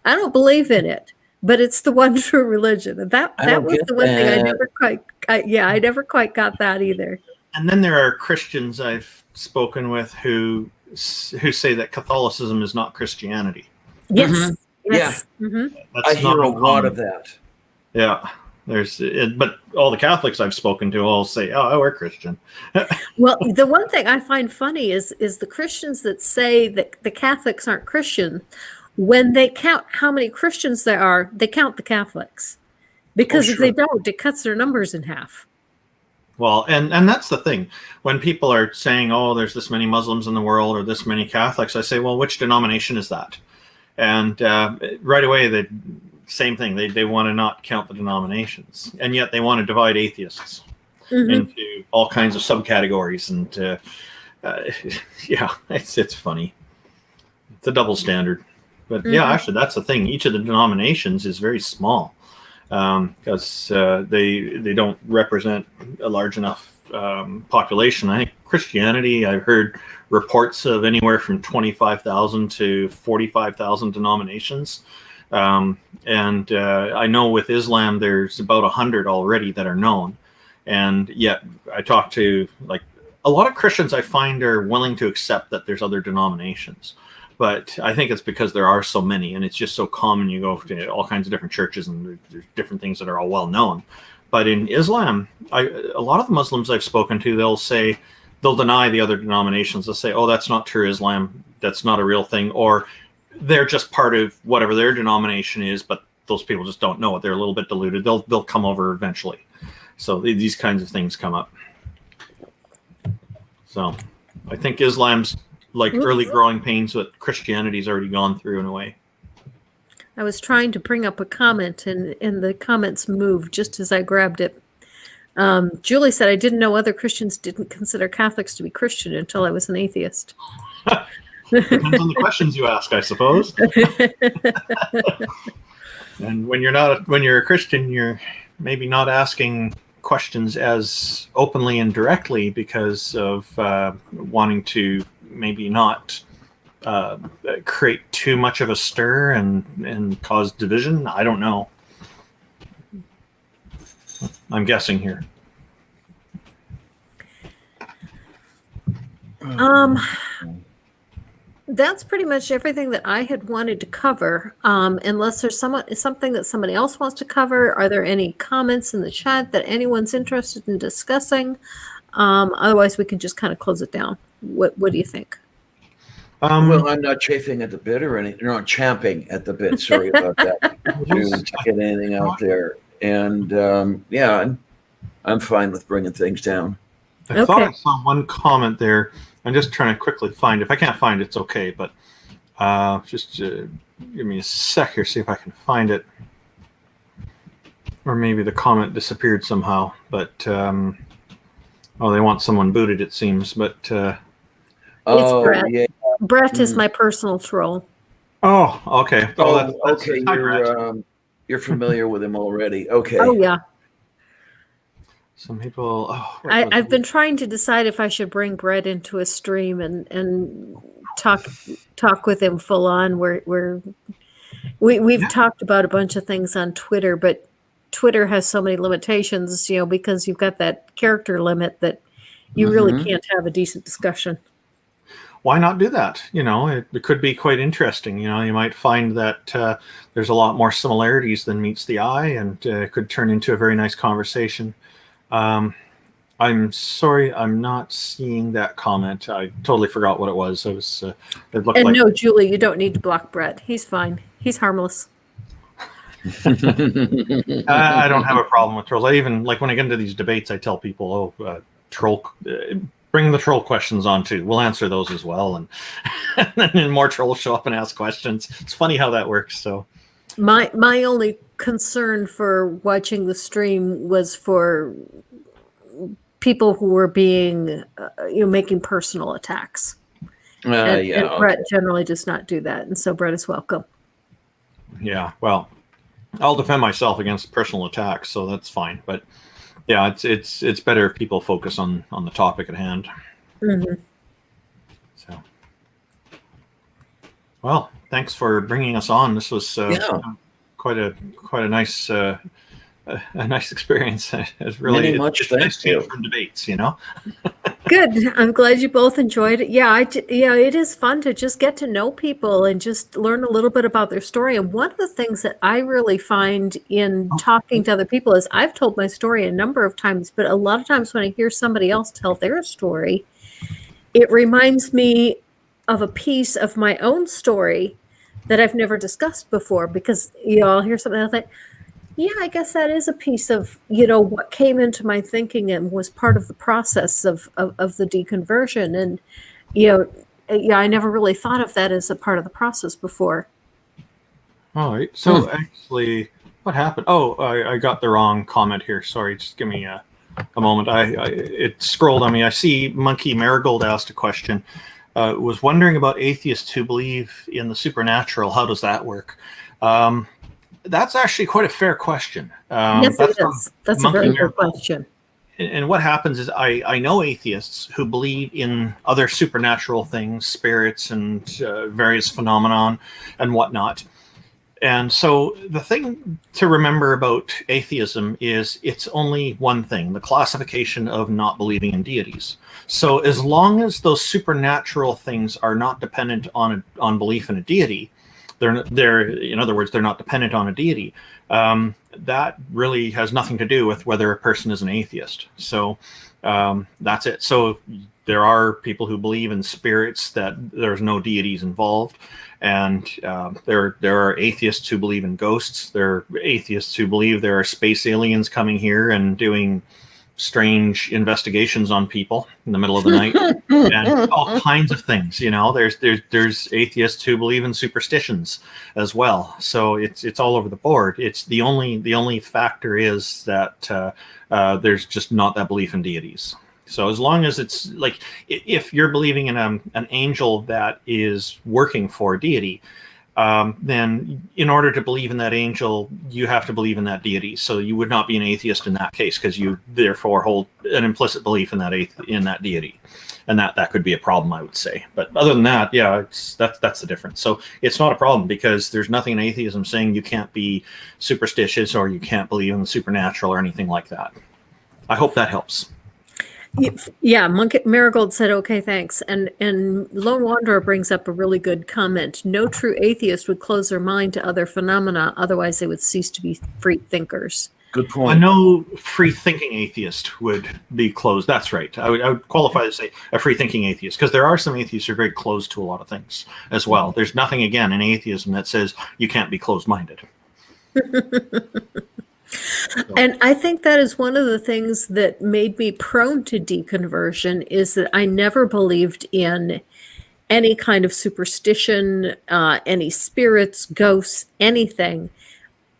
I don't believe in it, but it's the one true religion. And that I that don't was get the one thing I that. never quite, I never quite got that either. And then there are Christians I've spoken with who say that Catholicism is not Christianity. Yes, Mhm. yes. Hmm. That's I not hear a lot uncommon. of that. Yeah. But all the Catholics I've spoken to all say, "Oh, we're Christian." Well, the one thing I find funny is the Christians that say that the Catholics aren't Christian. When they count how many Christians there are, they count the Catholics. Because if they Sure. don't, it cuts their numbers in half. Well, and that's the thing. When people are saying, "Oh, there's this many Muslims in the world or this many Catholics," I say, "Well, which denomination is that?" And right away, the same thing. They want to not count the denominations, and yet they want to divide atheists Hmm. into all kinds of subcategories. And yeah, it's funny. It's a double standard. But yeah, actually, that's the thing. Each of the denominations is very small because they don't represent a large enough population. I think Christianity, I've heard reports of anywhere from 25,000 to 45,000 denominations. And I know with Islam, there's about 100 already that are known. And yet I talk to like a lot of Christians I find are willing to accept that there's other denominations. But I think it's because there are so many, and it's just so common. You go to all kinds of different churches, and there's different things that are all well known. But in Islam, a lot of the Muslims I've spoken to, they'll deny the other denominations. They'll say, "Oh, that's not true Islam. That's not a real thing," or they're just part of whatever their denomination is. But those people just don't know it. They're a little bit deluded. They'll come over eventually. So these kinds of things come up. So I think Islam's like early growing pains that Christianity's already gone through in a way. I was trying to bring up a comment, and the comments moved just as I grabbed it. Julie said, I didn't know other Christians didn't consider Catholics to be Christian until I was an atheist. Depends on the questions you ask, I suppose. And when you're a Christian, you're maybe not asking questions as openly and directly because of wanting to maybe not create too much of a stir and cause division. I don't know. I'm guessing here. That's pretty much everything that I had wanted to cover. Unless there's something that somebody else wants to cover. Are there any comments in the chat that anyone's interested in discussing? Otherwise, we can just kind of close it down. What do you think? Well, I'm not chafing at the bit or anything. Not champing at the bit. Sorry about that. To get anything out there. And yeah, I'm fine with bringing things down. I thought I saw one comment there. I'm just trying to quickly find it. If I can't find it, it's okay. But just give me a sec here, see if I can find it. Or maybe the comment disappeared somehow. But oh, they want someone booted, it seems. But It's Brett. Yeah. Brett is my personal troll. oh, okay. Oh, that's okay. hi, Brett. You're familiar with him already. Okay. Oh yeah. Some people. I've been trying to decide if I should bring Brett into a stream and talk with him full on. We've talked about a bunch of things on Twitter, but Twitter has so many limitations, because you've got that character limit that you really can't have a decent discussion. Why not do that? It could be quite interesting. You might find that there's a lot more similarities than meets the eye, and it could turn into a very nice conversation. I'm sorry, I'm not seeing that comment. I totally forgot what it was. It looked And like no, Julie, you don't need to block Brett. He's fine. He's harmless. I don't have a problem with trolls. I even like when I get into these debates, I tell people, "Oh, bring the troll questions on too. We'll answer those as well." And, and then more trolls show up and ask questions. It's funny how that works. So My only concern for watching the stream was for people who were being, making personal attacks. And Yeah. Brett generally does not do that, and so Brett is welcome. yeah, well, I'll defend myself against personal attacks, so that's fine. But yeah, it's better if people focus on the topic at hand. Mhm. So, well, thanks for bringing us on. This was Yeah. quite a nice a nice experience. It's really Many much it's a nice thank you. change from debates, you know. Good. I'm glad you both enjoyed it. Yeah, it is fun to just get to know people and just learn a little bit about their story. And one of the things that I really find in talking to other people is I've told my story a number of times, but a lot of times when I hear somebody else tell their story, it reminds me of a piece of my own story that I've never discussed before because, I'll hear something and I'll think, yeah, I guess that is a piece of, what came into my thinking and was part of the process of the deconversion. And, yeah, I never really thought of that as a part of the process before. All right. So actually, what happened? Oh, I got the wrong comment here. Sorry. Just give me a moment. It scrolled on me. I see Monkey Marigold asked a question. Was wondering about atheists who believe in the supernatural. How does that work? That's actually quite a fair question. Yes, it That's from is. That's a Monkey very good Marigold. question. And what happens is I know atheists who believe in other supernatural things, spirits, and various phenomenon and whatnot. And so the thing to remember about atheism is it's only one thing, the classification of not believing in deities. So as long as those supernatural things are not dependent on belief in a deity, they're in other words, they're not dependent on a deity. That really has nothing to do with whether a person is an atheist. So that's it. So there are people who believe in spirits, that there's no deities involved. And there are atheists who believe in ghosts. There are atheists who believe there are space aliens coming here and doing strange investigations on people in the middle of the night, and all kinds of things. There's atheists who believe in superstitions as well. So it's all over the board. It's the only factor is that there's just not that belief in deities. So as long as it's like, if you're believing in an angel that is working for a deity, then in order to believe in that angel, you have to believe in that deity. So you would not be an atheist in that case, because you therefore hold an implicit belief in that deity, and that could be a problem, I would say. But other than that, yeah, that's the difference. So it's not a problem, because there's nothing in atheism saying you can't be superstitious or you can't believe in the supernatural or anything like that. I hope that helps. Yeah, Monkey Marigold said, "Okay, thanks." And Lone Wanderer brings up a really good comment. No true atheist would close their mind to other phenomena, otherwise they would cease to be free thinkers. Good A point. no free-thinking atheist would be closed. That's right. I would qualify to say a free-thinking atheist, because there are some atheists who are very closed to a lot of things as well. There's nothing, again, in atheism that says you can't be closed-minded. And I think that is one of the things that made me prone to deconversion, is that I never believed in any kind of superstition, any spirits, ghosts, anything,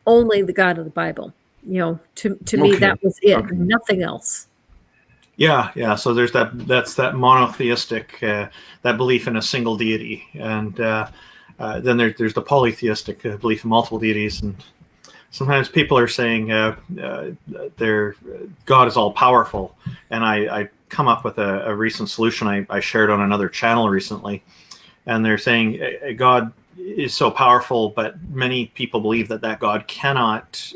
only the God of the Bible. To me, Okay. that was it, Okay. nothing else. Yeah. So there's that's that monotheistic, that belief in a single deity, and then there's the polytheistic belief in multiple deities. And sometimes people are saying God is all powerful, and I come up with a recent solution I shared on another channel recently, and they're saying God is so powerful, but many people believe that God cannot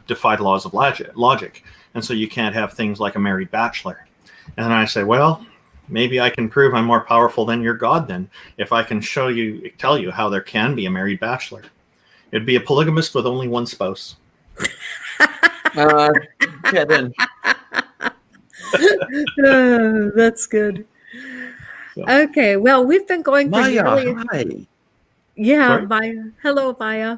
defy the laws of logic, and so you can't have things like a married bachelor. And I say, well, maybe I can prove I'm more powerful than your God then, if I can tell you how there can be a married bachelor. It'd be a polygamist with only one spouse. Kevin, That's good. So, Okay, well, we've been going for Maya, nearly, hi. yeah, sorry. Maya. Hello, Maya.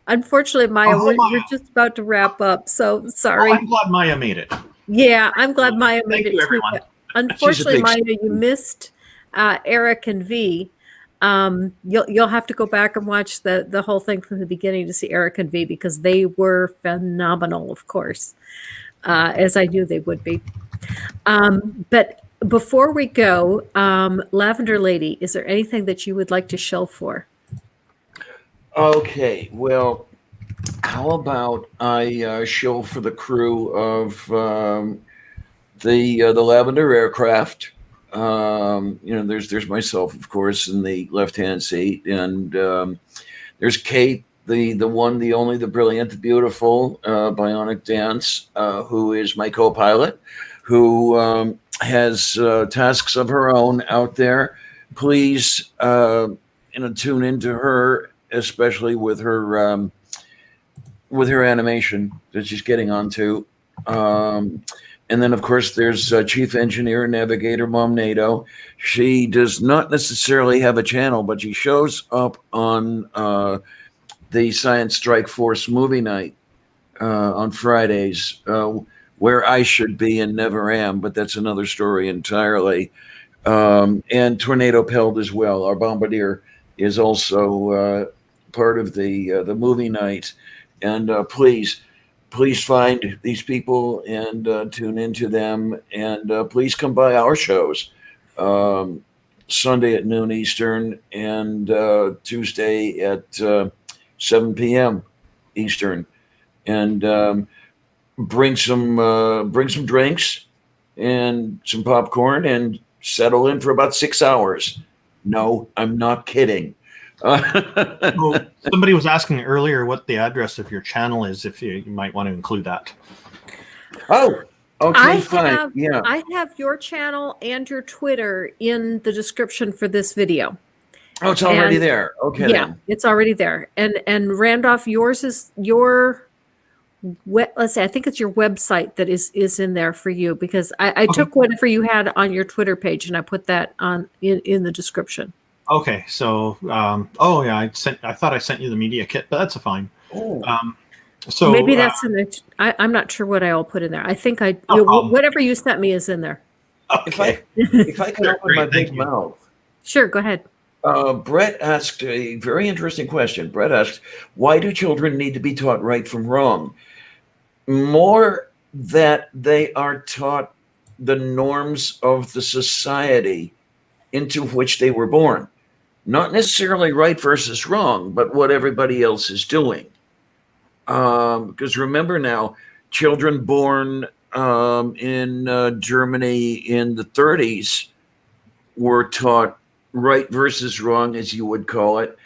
Unfortunately, Oh, Maya, hello, we're Maya. just about to wrap up, so Well, sorry. I'm glad Maya made it. Yeah, I'm glad Maya made Thank it you, too. everyone. But She's a unfortunately, big. Maya, you missed Eric and V. You'll have to go back and watch the whole thing from the beginning to see Eric and V because they were phenomenal, of course, as I knew they would be. But before we go, Lavender Lady, is there anything that you would like to show for? Okay, well, how about I show for the crew of the Lavender aircraft. There's myself, of course, in the left-hand seat, and there's Kate, the one, the only, the brilliant, the beautiful Bionic Dance, who is my co-pilot, who has tasks of her own out there. Please, tune into her, especially with her animation that she's getting onto. And then, of course, there's Chief Engineer Navigator Mom Nato. She does not necessarily have a channel, but she shows up on the Science Strike Force movie night on Fridays, where I should be and never am, but that's another story entirely. And Tornado Peld as well. Our bombardier is also part of the movie night. And please find these people and tune into them. And please come by our shows. Sunday at noon Eastern and Tuesday at 7 p.m. Eastern. And bring some drinks and some popcorn and settle in for about 6 hours. No, I'm not kidding. Well, somebody was asking earlier what the address of your channel is, if you might want to include that. Oh, okay, fine. Yeah. I have your channel and your Twitter in the description for this video. Oh, it's already And there. Okay, yeah, then. it's already there. And Randolph, yours is your let's say I think it's your website that is in there for you because I Okay. took whatever you had on your Twitter page and I put that on in the description. Okay, so oh yeah, I thought I sent you the media kit, but that's fine. Oh, So Maybe that's in the. I'm not sure what I all put in there. I think no problem. whatever you sent me is in there. Okay. if I can Sure, open my great, thank big you. mouth. Sure, go ahead. Brett asked a very interesting question. Brett asked, why do children need to be taught right from wrong? More that they are taught the norms of the society into which they were born. Not necessarily right versus wrong, but what everybody else is doing. Because remember now, children born in Germany in the 30s were taught right versus wrong, as you would call it,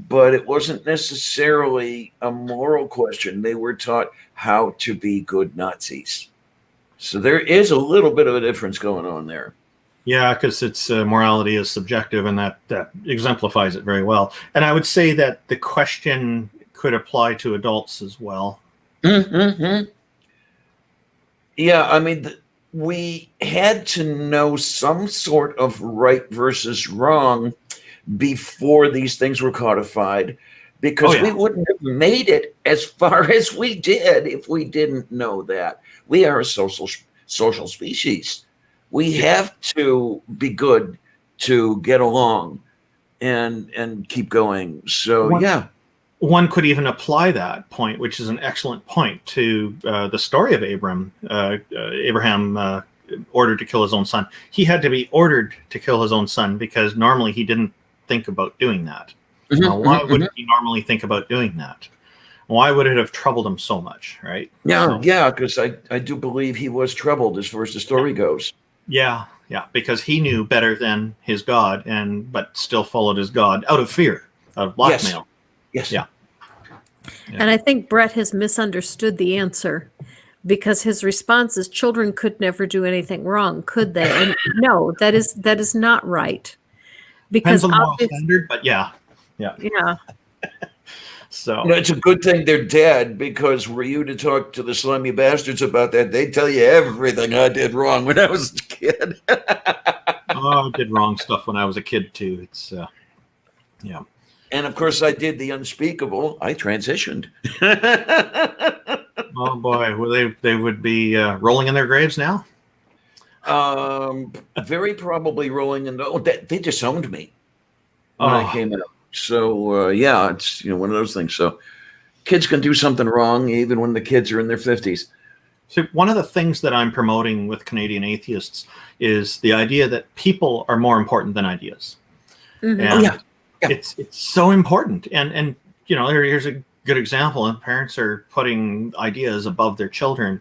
but it wasn't necessarily a moral question. They were taught how to be good Nazis. So there is a little bit of a difference going on there. Yeah, because it's morality is subjective, and that exemplifies it very well. And I would say that the question could apply to adults as well. Mm-hmm. Yeah, I mean, we had to know some sort of right versus wrong before these things were codified, because we wouldn't have made it as far as we did if we didn't know that. We are a social species. We have to be good to get along and keep going. So yeah. One could even apply that point, which is an excellent point, to the story of Abraham. Abraham ordered to kill his own son. He had to be ordered to kill his own son because normally he didn't think about doing that. Why would he normally think about doing that? Why would it have troubled him so much, right? Yeah, yeah, because I do believe he was troubled as far as the story goes. Yeah, because he knew better than his God, but still followed his God out of fear of blackmail. Yes. Yeah. And I think Brett has misunderstood the answer because his response is children could never do anything wrong, could they? And no, that is not right. Depends Because on the moral standard, but yeah. Yeah. So It's a good thing they're dead, because were you to talk to the slummy bastards about that, they'd tell you everything I did wrong when I was a kid. I did wrong stuff when I was a kid too. It's yeah. And of course, I did the unspeakable. I transitioned. Oh boy, well they would be rolling in their graves now. Very probably rolling in. They disowned me when Oh. I came out. So yeah, it's one of those things. So kids can do something wrong even when the kids are in their 50s. So one of the things that I'm promoting with Canadian Atheists is the idea that people are more important than ideas. Mhm. And Yeah. it's so important. And here's a good example. And parents are putting ideas above their children,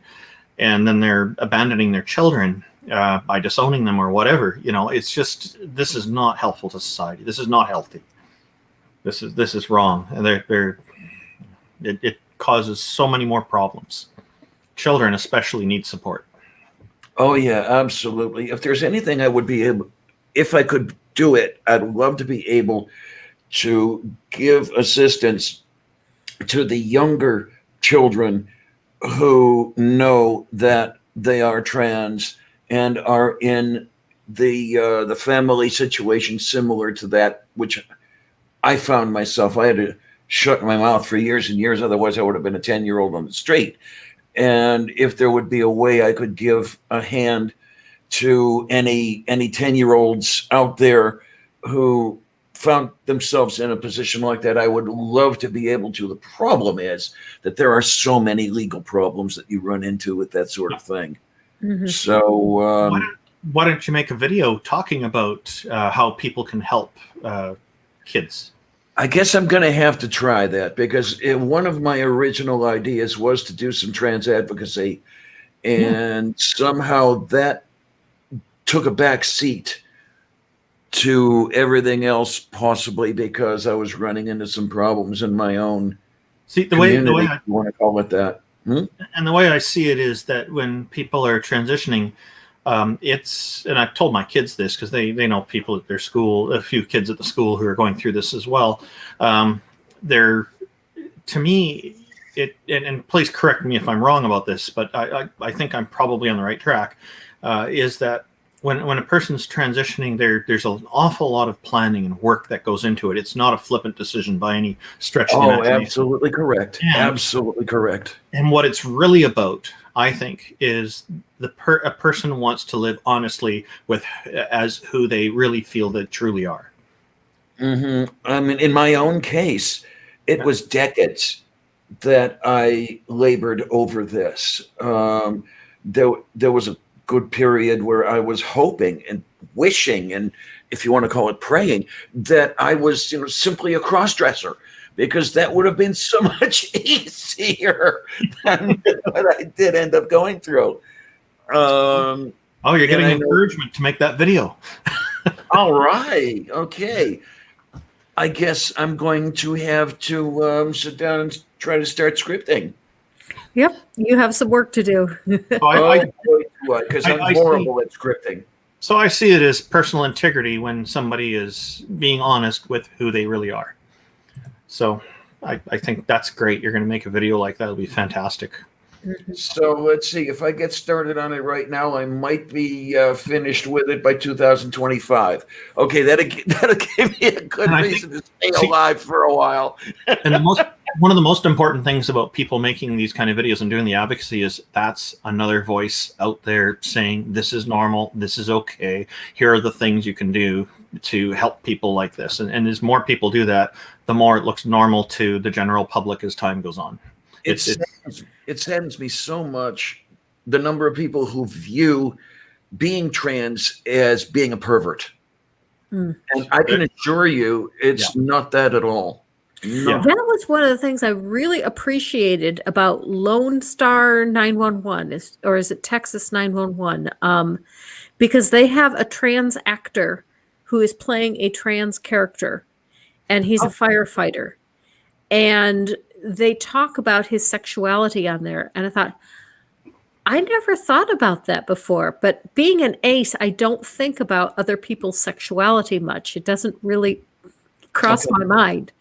and then they're abandoning their children by disowning them or whatever. It's just, this is not helpful to society. This is not healthy. This is wrong, and it causes so many more problems. Children especially need support. Oh yeah, absolutely. If there's anything I would be able, if I could do it, I'd love to be able to give assistance to the younger children who know that they are trans and are in the family situation similar to that, which I found myself. I had to shut my mouth for years and years, otherwise I would have been a 10-year-old on the street. And if there would be a way I could give a hand to any 10-year-olds out there who found themselves in a position like that, I would love to be able to. The problem is that there are so many legal problems that you run into with that sort of thing. Mhm. So Why don't you make a video talking about how people can help kids? I guess I'm going to have to try that, because one of my original ideas was to do some trans advocacy, and somehow that took a back seat to everything else, possibly because I was running into some problems in my own See, the community, way if you want to call it that. and the way I see it is that when people are transitioning, and I've told my kids this because they know people at their school, a few kids at the school who are going through this as well. They're, to me, and please correct me if I'm wrong about this, but I think I'm probably on the right track, is that when a person's transitioning, there's an awful lot of planning and work that goes into it. It's not a flippant decision by any stretch of the imagination. Absolutely correct. Absolutely correct. And what it's really about, I think, is a person wants to live honestly with as who they really feel they truly are. Mm-hmm. I mean, in my own case, it was decades that I labored over this. There was a good period where I was hoping and wishing, and if you want to call it praying, that I was simply a cross-dresser, because that would have been so much easier than what I did end up going through. You're getting encouragement to make that video. All right. Okay. I guess I'm going to have to sit down and try to start scripting. Yep, you have some work to do. Because I'm horrible at scripting. So I see it as personal integrity when somebody is being honest with who they really are. So I think that's great. You're going to make a video like that. It'll be fantastic. So let's see. If I get started on it right now, I might be finished with it by 2025. Okay, that'll give me a good reason to stay alive for a while. And one of the most important things about people making these kind of videos and doing the advocacy is that's another voice out there saying this is normal, this is okay, here are the things you can do to help people like this. And as more people do that, the more it looks normal to the general public as time goes on. It saddens me so much, the number of people who view being trans as being a pervert. And I can assure you it's not that at all. No. That was one of the things I really appreciated about Lone Star 911, or is it Texas 911? Because they have a trans actor who is playing a trans character, and he's a firefighter. And they talk about his sexuality on there. And I thought, I never thought about that before. But being an ace, I don't think about other people's sexuality much. It doesn't really cross my mind.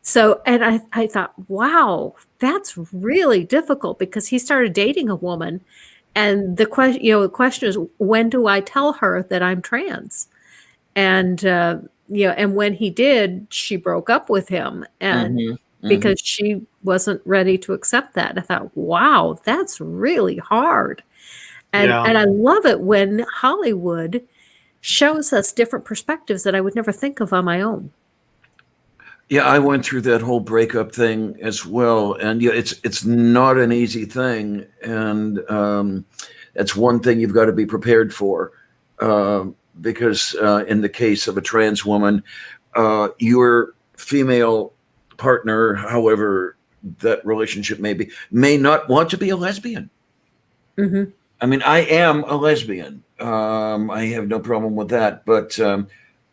So, and I thought, wow, that's really difficult because he started dating a woman, and the question is, when do I tell her that I'm trans? And and when he did, she broke up with him, and Hmm. Hmm. because she wasn't ready to accept that. I thought, wow, that's really hard. Yeah. And I love it when Hollywood shows us different perspectives that I would never think of on my own. Yeah, I went through that whole breakup thing as well, and yeah, it's not an easy thing, and that's one thing you've got to be prepared for, because in the case of a trans woman, your female partner, however that relationship may be, may not want to be a lesbian. Mhm. I mean, I am a lesbian. I have no problem with that, but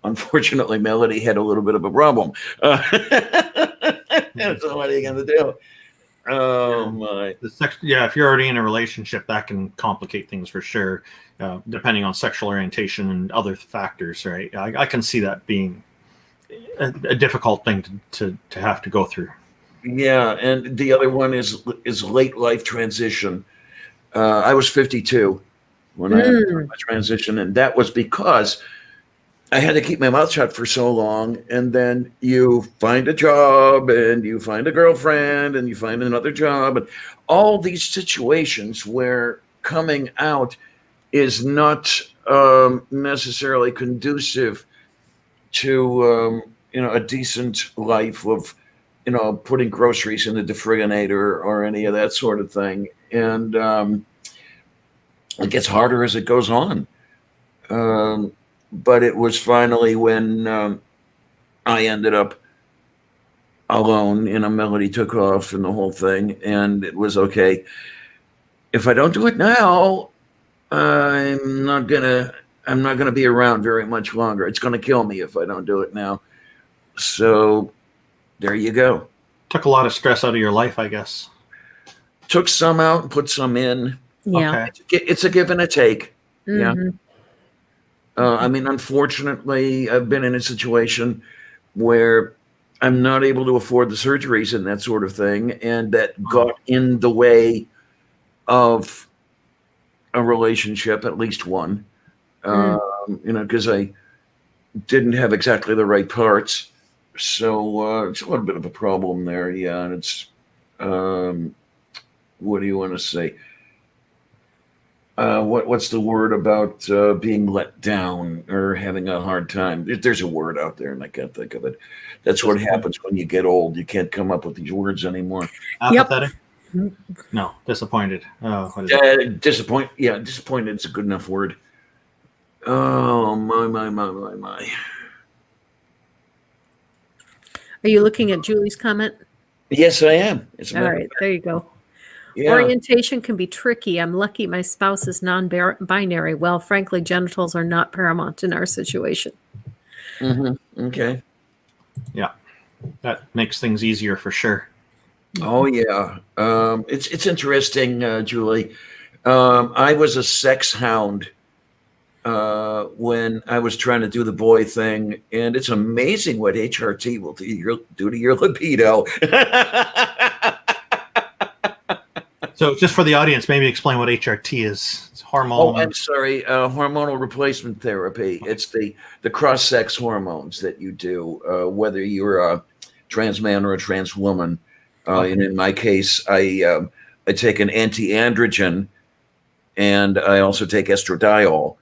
unfortunately, Melody had a little bit of a problem. So what are you going to do? Oh Yeah. my! Yeah, if you're already in a relationship, that can complicate things for sure, depending on sexual orientation and other factors, right? I can see that being a difficult thing to have to go through. Yeah, and the other one is late life transition. I was 52 when I underwent Mm. my transition, and that was because I had to keep my mouth shut for so long, and then you find a job, and you find a girlfriend, and you find another job, and all these situations where coming out is not necessarily conducive to a decent life of putting groceries in the defibrinator or any of that sort of thing, and it gets harder as it goes on. Um, but it was finally when I ended up alone. Melody took off and the whole thing, and it was okay. If I don't do it now, I'm not gonna I'm not gonna be around very much longer. It's gonna kill me if I don't do it now. So there you go. Took a lot of stress out of your life, I guess. Took some out and put some in. Yeah. Okay. It's a give and a take. Yeah. Mhm. I mean, unfortunately, I've been in a situation where I'm not able to afford the surgeries and that sort of thing, and that got in the way of a relationship, at least one. Mm. Because I didn't have exactly the right parts, so it's a little bit of a problem there. Yeah, and it's um, what do you want to say? What's the word about being let down or having a hard time? There's a word out there, and I can't think of it. That's what happens when you get old. You can't come up with these words anymore. Yep. Apathetic? No, disappointed. What is it? Yeah, disappointed is a good enough word. Oh my. Are you looking at Julie's comment? Yes, I am. It's a All matter right, of there you go. yeah. Orientation can be tricky. I'm lucky my spouse is non-binary. Well, frankly, genitals are not paramount in our situation. Okay. Yeah, that makes things easier for sure. Oh yeah. It's interesting, Julie. I was a sex hound when I was trying to do the boy thing, and it's amazing what HRT will do to your libido. So, just for the audience, maybe explain what HRT is. It's hormone. Oh, I'm sorry. Hormonal replacement therapy. It's the cross-sex hormones that you do, whether you're a trans man or a trans woman. And in my case, I take an anti-androgen, and I also take estradiol.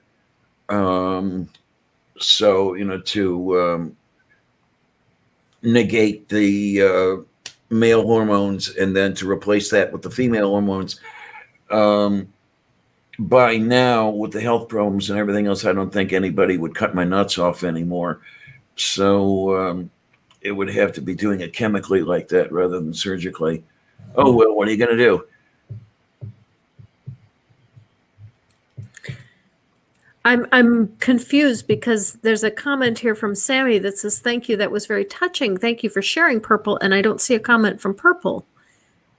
So to negate the male hormones and then to replace that with the female hormones. By now, with the health problems and everything else, I don't think anybody would cut my nuts off anymore. So it would have to be doing it chemically like that rather than surgically. Oh well, what are you going to do? I'm confused because there's a comment here from Sammy that says, "Thank you, that was very touching. Thank you for sharing, Purple." And I don't see a comment from Purple.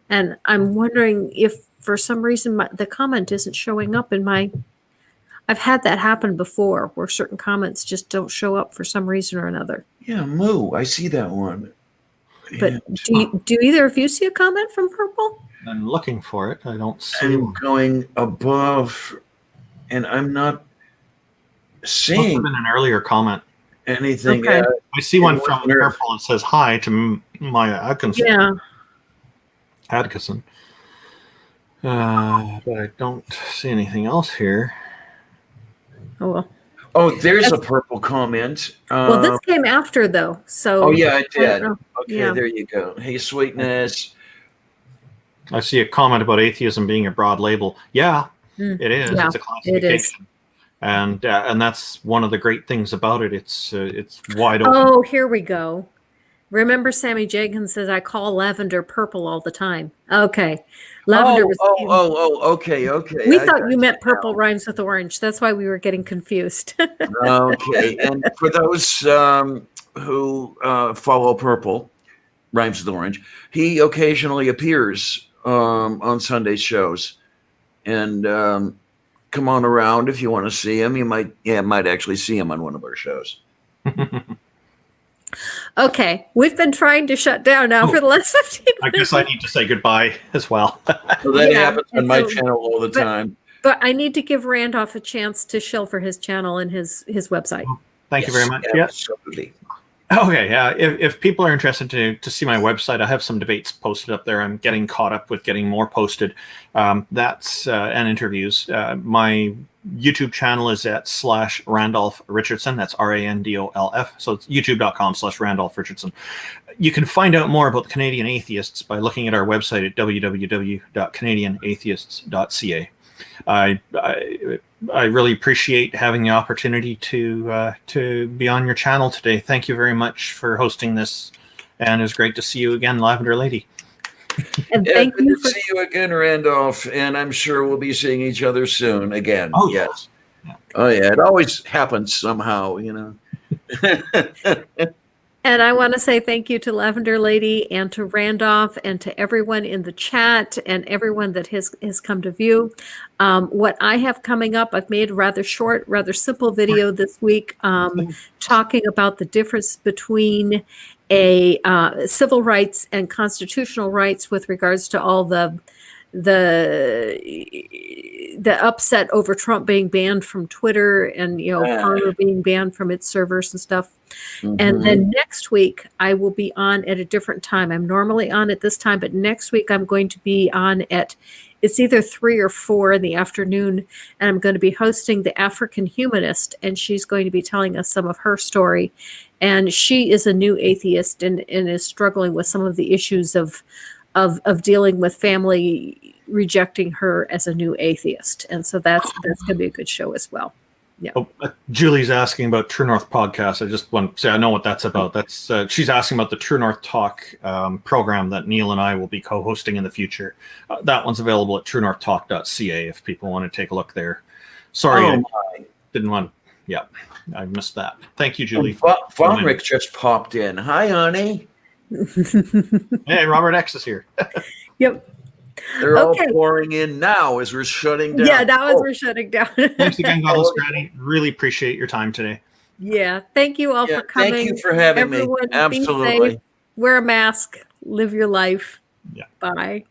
And I'm wondering if for some reason the comment isn't showing up in my. I've had that happen before where certain comments just don't show up for some reason or another. Yeah, Moo. I see that one. But do either of you see a comment from Purple? I'm looking for it. I don't see I'm one. going above, and I'm not Must seeing have been an earlier comment. anything. Okay. I see one It from wasn't Earth. Purple that says hi to Maya Atkinson. Yeah. Atkinson. But I don't see anything else here. Oh well. Oh, there's a Purple comment. Well, this came after though, so. Oh yeah, I I don't did. know. Okay, Yeah. there you go. Hey, sweetness. I see a comment about atheism being a broad label. Yeah, it is. Yeah, It's a it is. classification, and that's one of the great things about it. It's wide open. Oh, here we go. Remember, Sammy Jenkins says I call lavender purple all the time. Okay, lavender was. Okay. We I thought got you meant now. purple rhymes with orange. That's why we were getting confused. Okay, and for those who follow Purple, rhymes with orange, he occasionally appears on Sunday shows, and come on around if you want to see him. You might actually see him on one of our shows. Okay, we've been trying to shut down now for the last 15 minutes. I guess I need to say goodbye as well. So that Yeah, happens on and my so- channel all the time. But I need to give Randolph a chance to shill for his channel and his website. Thank you very much. Yeah. Absolutely. Okay, yeah. If people are interested to see my website, I have some debates posted up there. I'm getting caught up with getting more posted. That's and interviews. My YouTube channel is at /Randolf Richardson. That's RANDOLF. So it's youtube.com/Randolf Richardson. You can find out more about the Canadian Atheists by looking at our website at www.canadianatheists.ca. I really appreciate having the opportunity to be on your channel today. Thank you very much for hosting this, and it's great to see you again, Lavender Lady. And Yeah, thank good you to for see you again, Randolph, and I'm sure we'll be seeing each other soon again. Oh, yes. yeah. Oh yeah, it always happens somehow, you know. And I want to say thank you to Lavender Lady and to Randolph and to everyone in the chat and everyone that has come to view. What I have coming up, I've made a rather short, rather simple video this week talking about the difference between a civil rights and constitutional rights with regards to all the upset over Trump being banned from Twitter and Parler being banned from its servers and stuff. And then next week I will be on at a different time. I'm normally on at this time, but next week I'm going to be on at it's either 3 or 4 in the afternoon, and I'm going to be hosting the African Humanist, and she's going to be telling us some of her story. And she is a new atheist and is struggling with some of the issues of dealing with family rejecting her as a new atheist. And so that's going to be a good show as well. Yeah. Oh, Julie's asking about True North podcast. I just want to say I know what that's about. That's she's asking about the True North Talk program that Neil and I will be co-hosting in the future. That one's available at truenorthtalk.ca if people want to take a look there. Sorry, I didn't want. Yeah, I missed that. Thank you, Julie. Vonrick just popped in. Hi, honey. Hey, Robert X is here. Yep. They're all pouring in now as we're shutting down. Yeah, now as we're shutting down. Thanks again, Godless Granny. Really appreciate your time today. Yeah, thank you all for coming. Thank you for having Everyone, me. Absolutely. Be safe, wear a mask, live your life. Yeah. Bye.